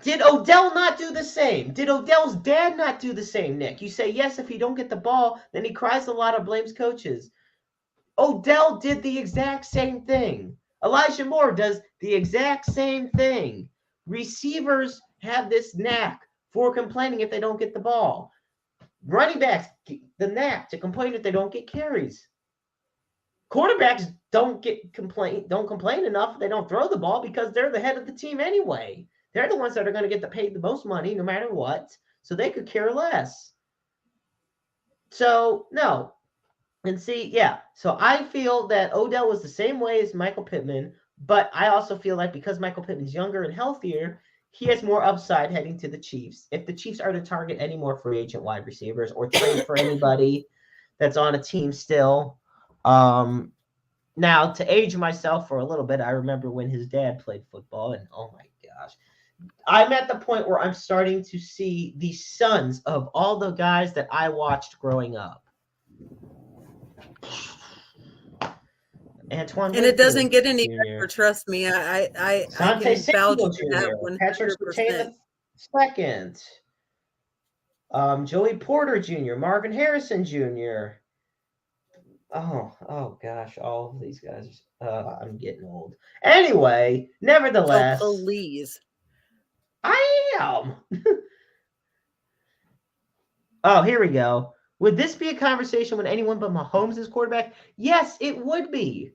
Speaker 1: Did Odell not do the same? Did Odell's dad not do the same, Nick? You say, yes, if he don't get the ball, then he cries a lot or blames coaches. Odell did the exact same thing. Elijah Moore does the exact same thing. Receivers have this knack for complaining if they don't get the ball. Running backs, the knack to complain if they don't get carries. Quarterbacks don't complain enough if they don't throw the ball because they're the head of the team anyway. They're the ones that are going to get paid the most money no matter what, so they could care less. So, no. And see, yeah. So I feel that Odell was the same way as Michael Pittman, but I also feel like because Michael Pittman's younger and healthier, he has more upside heading to the Chiefs. If the Chiefs are to target any more free agent wide receivers or trade for anybody that's on a team still. Now, to age myself for a little bit, I remember when his dad played football, and oh my gosh. I'm at the point where I'm starting to see the sons of all the guys that I watched growing up. Antoine
Speaker 2: and it doesn't get any better. Trust me, I can vouch for that 100%.
Speaker 1: Patrick Surtain II, Joey Porter Jr., Marvin Harrison Jr. Oh gosh, all of these guys. I'm getting old. Anyway, nevertheless.
Speaker 2: Oh, please.
Speaker 1: I am. Oh, here we go. Would this be a conversation with anyone but Mahomes as quarterback? Yes, it would be.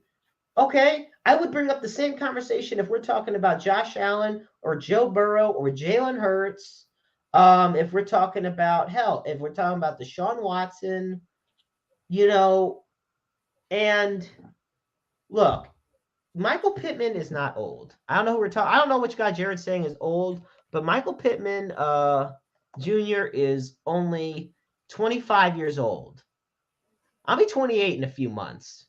Speaker 1: Okay, I would bring up the same conversation if we're talking about Josh Allen or Joe Burrow or Jalen Hurts. If we're talking about if we're talking about Deshaun Watson, and look, Michael Pittman is not old. I don't know who we're talking. I don't know which guy Jared's saying is old, but Michael Pittman Jr. is only 25 years old. I'll be 28 in a few months.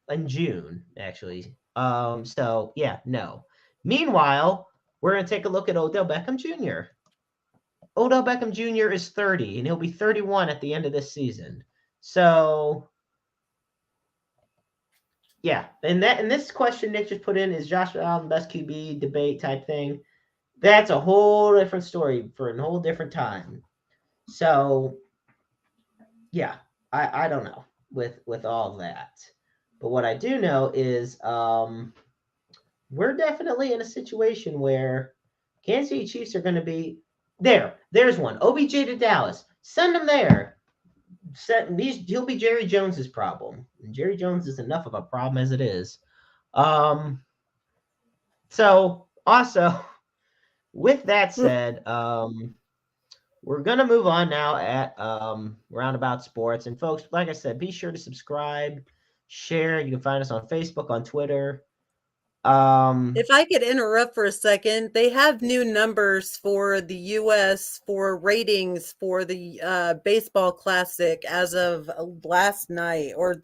Speaker 1: In June, actually. So yeah, no. Meanwhile, we're gonna take a look at Odell Beckham Jr. Odell Beckham Jr. is 30, and he'll be 31 at the end of this season. So yeah, and this question Nick just put in is Josh Allen best QB debate type thing. That's a whole different story for a whole different time. So yeah, I don't know with all that. But what I do know is we're definitely in a situation where Kansas City Chiefs are going to be there. There's one. OBJ to Dallas. Send him there. He'll be Jerry Jones's problem. And Jerry Jones is enough of a problem as it is. So also, with that said, we're going to move on now at Roundabout Sports. And folks, like I said, be sure to subscribe, share. You can find us on Facebook, on Twitter.
Speaker 2: If I could interrupt for a second, they have new numbers for the U.S. for ratings for the baseball classic as of last night, or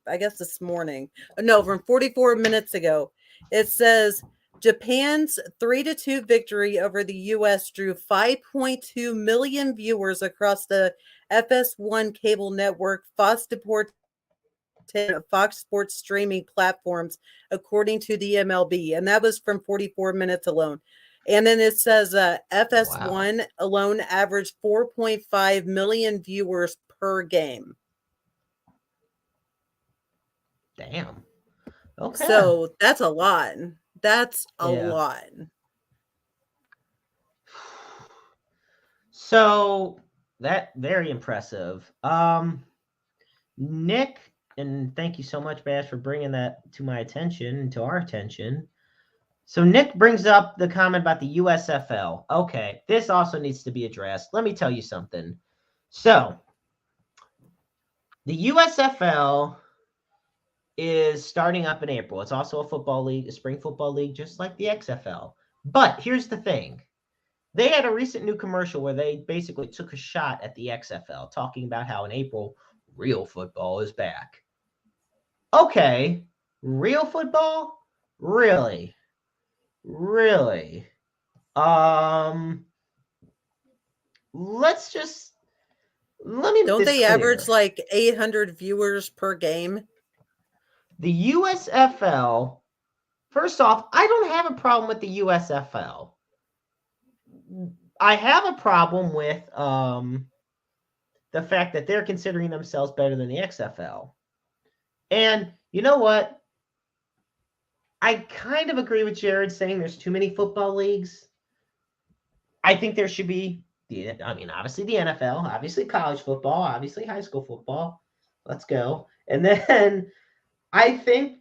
Speaker 2: I guess this morning. No, from 44 minutes ago. It says Japan's 3-2 victory over the U.S. drew 5.2 million viewers across the FS1 cable network, Fox Sports streaming platforms, according to the MLB. And that was from 44 minutes alone. And then it says FS1 alone averaged 4.5 million viewers per game.
Speaker 1: Damn. Okay.
Speaker 2: So that's a lot. That's a lot.
Speaker 1: So that very impressive. Nick, and thank you so much, Bash, for bringing that to my attention, to our attention. So Nick brings up the comment about the USFL. Okay, this also needs to be addressed. Let me tell you something. So the USFL is starting up in April. It's also a football league, a spring football league, just like the XFL. But here's the thing. They had a recent new commercial where they basically took a shot at the XFL, talking about how in April, real football is back. Okay, real football? Really? Really? Let me
Speaker 2: Don't they average like 800 viewers per game?
Speaker 1: The USFL, first off, I don't have a problem with the USFL. I have a problem with the fact that they're considering themselves better than the XFL. And you know what? I kind of agree with Jared saying there's too many football leagues. I think there should be, obviously the NFL, obviously college football, obviously high school football. Let's go. And then I think,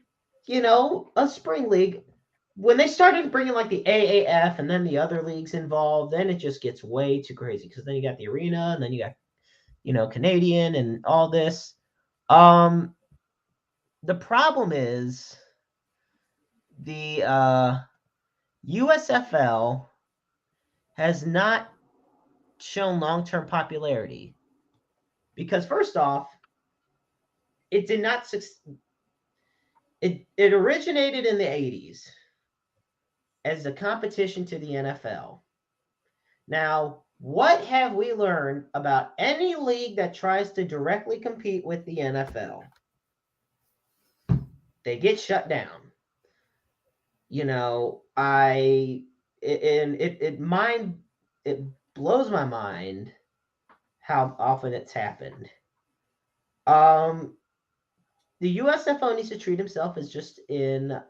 Speaker 1: a spring league, when they started bringing like the AAF and then the other leagues involved, then it just gets way too crazy because then you got the arena and then you got, Canadian and all this. The problem is the USFL has not shown long-term popularity because first off, it did not it originated in the 80s as a competition to the NFL. Now, what have we learned about any league that tries to directly compete with the NFL? They get shut down. It blows my mind how often it's happened. The USFL needs to treat himself as just in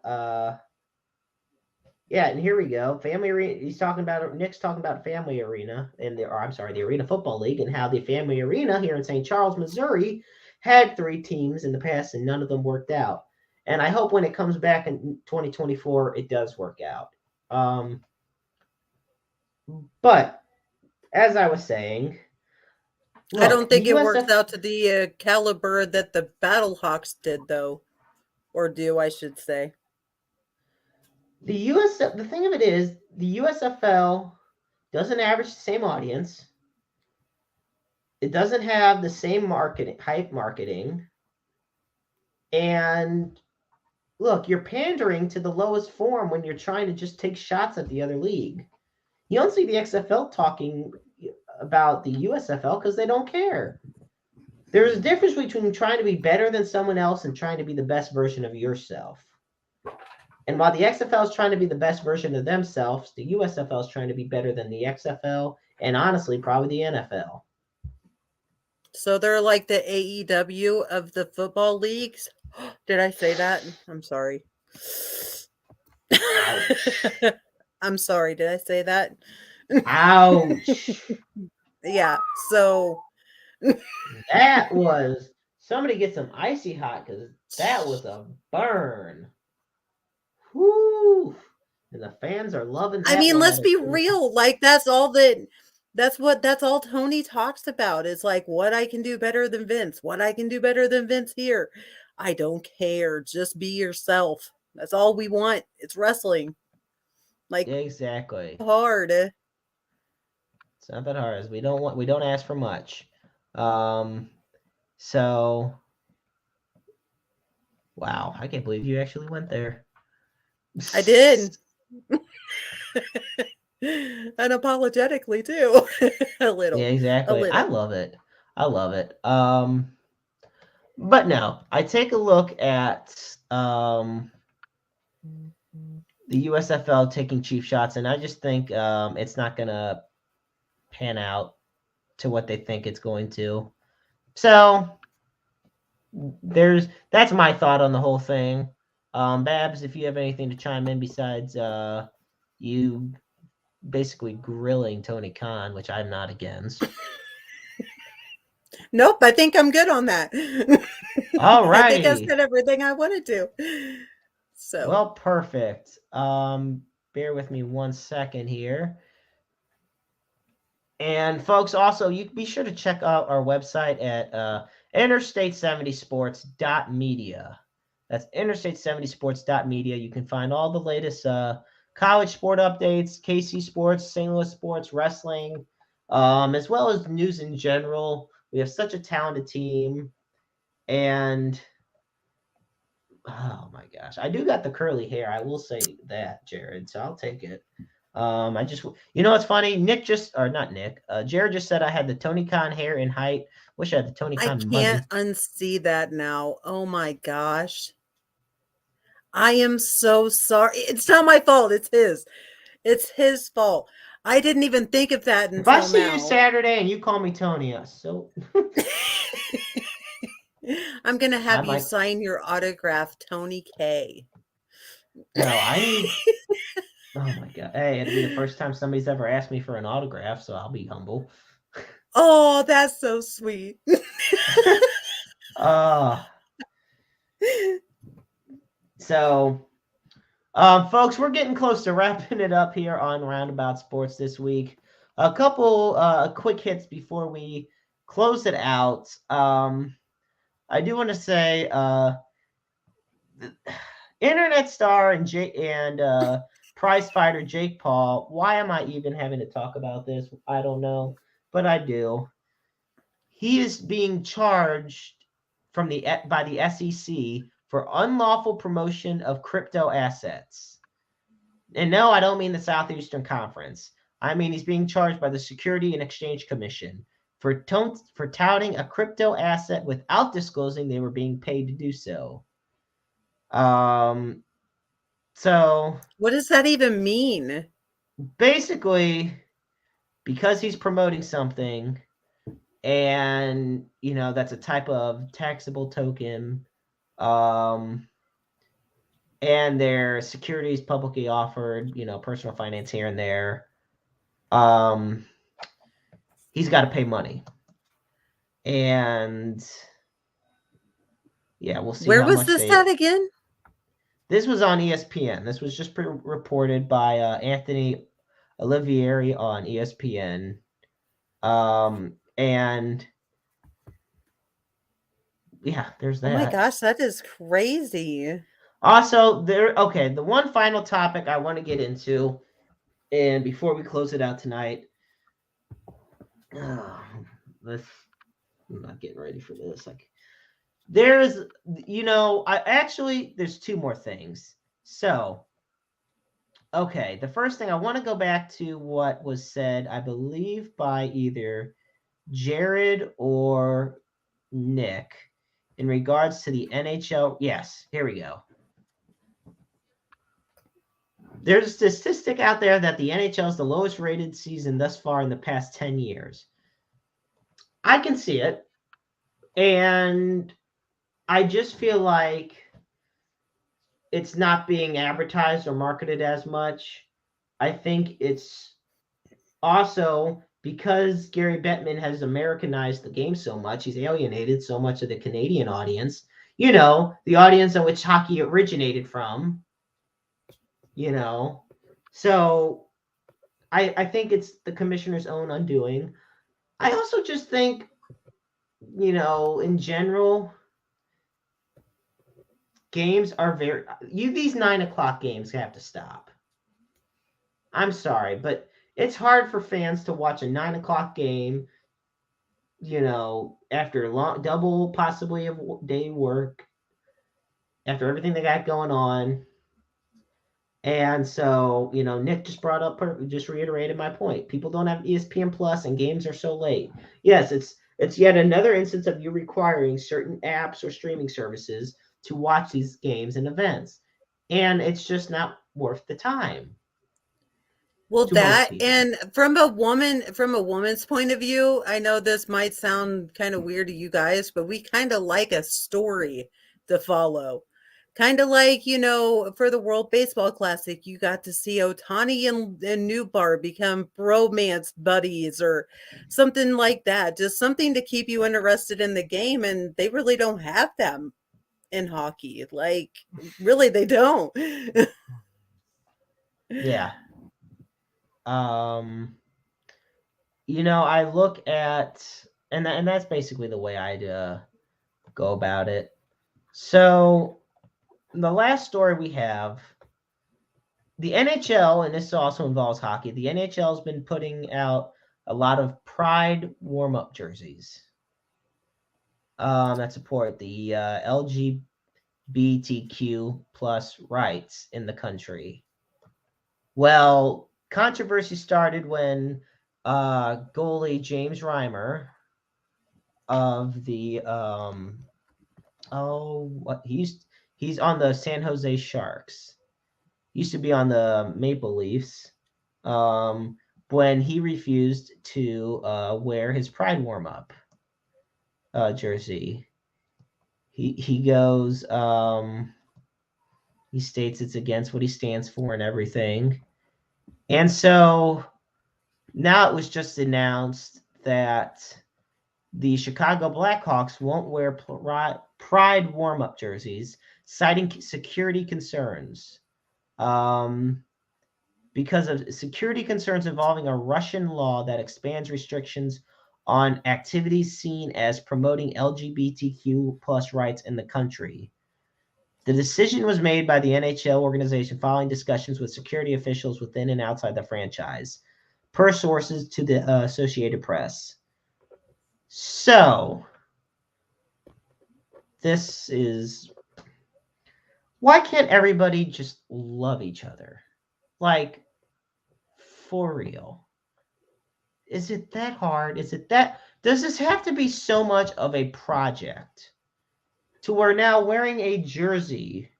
Speaker 1: and here we go. Family Arena. Nick's talking about Family Arena the Arena Football League and how the Family Arena here in St. Charles, Missouri, had 3 teams in the past and none of them worked out. And I hope when it comes back in 2024, it does work out. But as I was saying,
Speaker 2: I
Speaker 1: look,
Speaker 2: don't
Speaker 1: the
Speaker 2: think it works
Speaker 1: USF,
Speaker 2: out to the caliber that the Battlehawks did, though, or do I should say?
Speaker 1: the thing of it is, the USFL doesn't average the same audience. It doesn't have the same hype marketing. And look, you're pandering to the lowest form when you're trying to just take shots at the other league. You don't see the XFL talking about the USFL because they don't care. There's a difference between trying to be better than someone else and trying to be the best version of yourself. And while the XFL is trying to be the best version of themselves, the USFL is trying to be better than the XFL and honestly, probably the NFL.
Speaker 2: So they're like the AEW of the football leagues. Did I say that? I'm sorry.
Speaker 1: Ouch.
Speaker 2: I'm sorry. Did I say that?
Speaker 1: Ouch.
Speaker 2: Yeah. So
Speaker 1: That was, somebody get some icy hot because that was a burn. Whoo. And the fans are loving
Speaker 2: I
Speaker 1: that
Speaker 2: mean,
Speaker 1: one.
Speaker 2: let's be real. Like that's all Tony talks about. Is like what I can do better than Vince. What I can do better than Vince here. I don't care. Just be yourself. That's all we want. It's wrestling. Like
Speaker 1: Exactly.
Speaker 2: hard.
Speaker 1: It's not that hard. We don't ask for much. So wow, I can't believe you actually went there.
Speaker 2: I did. Unapologetically too. A little.
Speaker 1: Yeah,
Speaker 2: A
Speaker 1: exactly.
Speaker 2: little.
Speaker 1: I love it. I love it. But no, I take a look at the USFL taking cheap shots, and I just think it's not gonna pan out to what they think it's going to. So that's my thought on the whole thing. Babs, if you have anything to chime in besides you basically grilling Tony Khan, which I'm not against.
Speaker 2: Nope, I think I'm good on that.
Speaker 1: All
Speaker 2: I think I
Speaker 1: righty.
Speaker 2: said everything I wanted to. So
Speaker 1: Well, perfect. Bear with me 1 second here. And folks, also, you be sure to check out our website at interstate70sports.media. That's interstate70sports.media. You can find all the latest college sport updates, KC sports, St. Louis sports, wrestling, as well as news in general. We have such a talented team. And oh my gosh, I do got the curly hair. I will say that, Jared. So I'll take it. It's funny. Jared just said I had the Tony Khan hair and height. Wish I had the Tony
Speaker 2: I
Speaker 1: Khan money.
Speaker 2: can't unsee that now. Oh my gosh. I am so sorry. It's not my fault. It's his. It's his fault. I didn't even think of that
Speaker 1: If I
Speaker 2: until
Speaker 1: see you
Speaker 2: now.
Speaker 1: Saturday and you call me Tony, so
Speaker 2: I'm gonna have you
Speaker 1: might.
Speaker 2: sign your autograph, Tony K.
Speaker 1: No, I need. Oh my god! Hey, it'll be the first time somebody's ever asked me for an autograph, so I'll be humble.
Speaker 2: Oh, that's so sweet.
Speaker 1: So, folks, we're getting close to wrapping it up here on Roundabout Sports this week. A couple quick hits before we close it out. I do want to say, internet star and prize fighter Jake Paul. Why am I even having to talk about this? I don't know, but I do. He is being charged by the SEC for unlawful promotion of crypto assets. And no, I don't mean the Southeastern Conference. I mean he's being charged by the Security and Exchange Commission for touting a crypto asset without disclosing they were being paid to do so. So
Speaker 2: what does that even mean?
Speaker 1: Basically, because he's promoting something, and that's a type of taxable token, and their securities publicly offered, personal finance here and there, he's got to pay money. And yeah, we'll see
Speaker 2: Where
Speaker 1: how
Speaker 2: was
Speaker 1: much
Speaker 2: this at again?
Speaker 1: This was on ESPN. This was just reported by Anthony Olivieri on ESPN. And yeah, there's that.
Speaker 2: Oh my gosh, that is crazy.
Speaker 1: Also, okay, the one final topic I want to get into, and before we close it out tonight, I'm not getting ready for this. Like, there's two more things. So, okay, the first thing I want to go back to what was said, I believe, by either Jared or Nick in regards to the NHL. Yes, here we go. There's a statistic out there that the NHL is the lowest rated season thus far in the past 10 years. I can see it. And I just feel like it's not being advertised or marketed as much. I think it's also because Gary Bettman has Americanized the game so much. He's alienated so much of the Canadian audience, the audience in which hockey originated from, So I think it's the commissioner's own undoing. I also just think, in general, games are these 9:00 games have to stop. I'm sorry, but it's hard for fans to watch a 9:00 game, after a long double, possibly a day work, after everything they got going on. And so, Nick just reiterated my point. People don't have ESPN Plus and games are so late. Yes, it's yet another instance of you requiring certain apps or streaming services to watch these games and events. And it's just not worth the time.
Speaker 2: Well, that, and from a woman's point of view, I know this might sound kind of weird to you guys, but we kind of like a story to follow. Kind of like, for the World Baseball Classic, you got to see Ohtani and Newbar become bromance buddies or something like that. Just something to keep you interested in the game. And they really don't have that in hockey. Like, really, they don't.
Speaker 1: Yeah. I look at, and that's basically the way I'd go about it. So the last story we have, the NHL, and this also involves hockey, the NHL has been putting out a lot of Pride warm-up jerseys that support the LGBTQ plus rights in the country. Well, controversy started when goalie James Reimer of the he's on the San Jose Sharks. Used to be on the Maple Leafs. When he refused to wear his Pride warm-up jersey, he goes. He states it's against what he stands for and everything. And so now it was just announced that the Chicago Blackhawks won't wear Pride warm-up jerseys, citing security concerns. Because of security concerns involving a Russian law that expands restrictions on activities seen as promoting LGBTQ plus rights in the country. The decision was made by the NHL organization following discussions with security officials within and outside the franchise, per sources to the Associated Press. So, this is... Why can't everybody just love each other? Like, for real. Is it that hard? Does this have to be so much of a project to where now wearing a jersey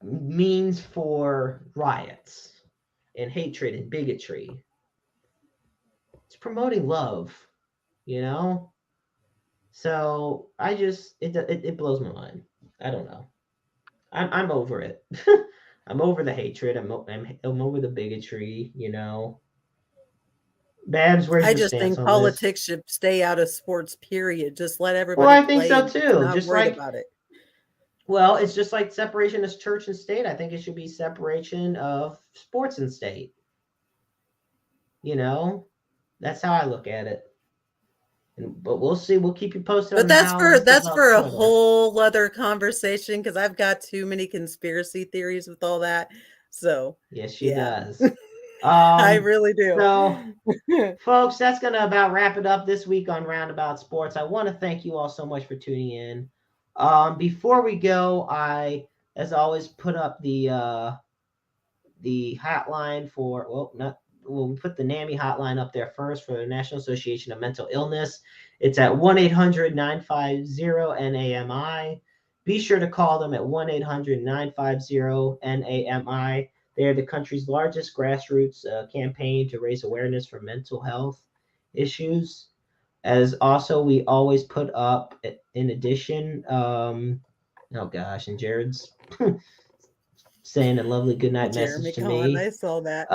Speaker 1: means for riots and hatred and bigotry? It's promoting love, So it blows my mind. I don't know. I'm over it. I'm over the hatred. I'm over the bigotry. Babs, where's your stance on this?
Speaker 2: I just think politics should stay out of sports. Period. Just let everybody.
Speaker 1: Well, I think so too.
Speaker 2: Not
Speaker 1: just
Speaker 2: worried
Speaker 1: like
Speaker 2: about it.
Speaker 1: Well, it's just like separation of church and state. I think it should be separation of sports and state. You know, that's how I look at it. But we'll see. We'll keep you posted
Speaker 2: But
Speaker 1: on how this
Speaker 2: that's
Speaker 1: develops
Speaker 2: for a
Speaker 1: further.
Speaker 2: whole other conversation because I've got too many conspiracy theories with all that. So,
Speaker 1: Yes, she
Speaker 2: yeah,
Speaker 1: does.
Speaker 2: I
Speaker 1: Um,
Speaker 2: really do.
Speaker 1: so folks, that's going to about wrap it up this week on Roundabout Sports. I want to thank you all so much for tuning in. Before we go, I, as always, put up the hotline for, well, not, we'll put the NAMI hotline up there first for the National Association of Mental Illness. It's at 1-800-950-NAMI. Be sure to call them at 1-800-950-NAMI. They are the country's largest grassroots campaign to raise awareness for mental health issues. As also, we always put up, in addition, oh gosh, and Jared's saying a lovely goodnight message
Speaker 2: Jeremy
Speaker 1: to
Speaker 2: Kahn,
Speaker 1: me.
Speaker 2: I saw that.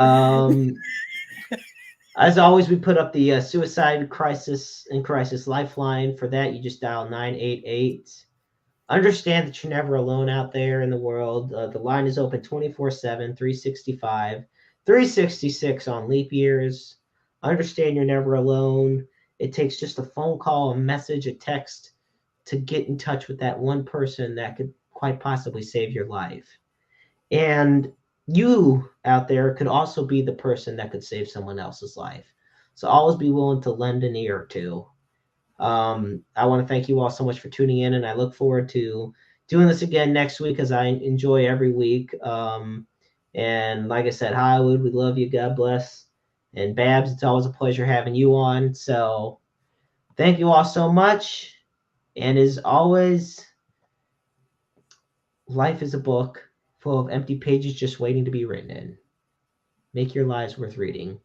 Speaker 1: As always, we put up the suicide crisis and crisis lifeline. For that, you just dial 988. Understand that you're never alone out there in the world. The line is open 24/7, 365, 366 on leap years. Understand you're never alone. It takes just a phone call, a message, a text to get in touch with that one person that could quite possibly save your life. And you out there could also be the person that could save someone else's life. So always be willing to lend an ear or two. I want to thank you all so much for tuning in, and I look forward to doing this again next week as I enjoy every week. And like I said, Hollywood, we love you. God bless. And Babs, it's always a pleasure having you on. So thank you all so much. And as always, life is a book full of empty pages just waiting to be written in. Make your lives worth reading.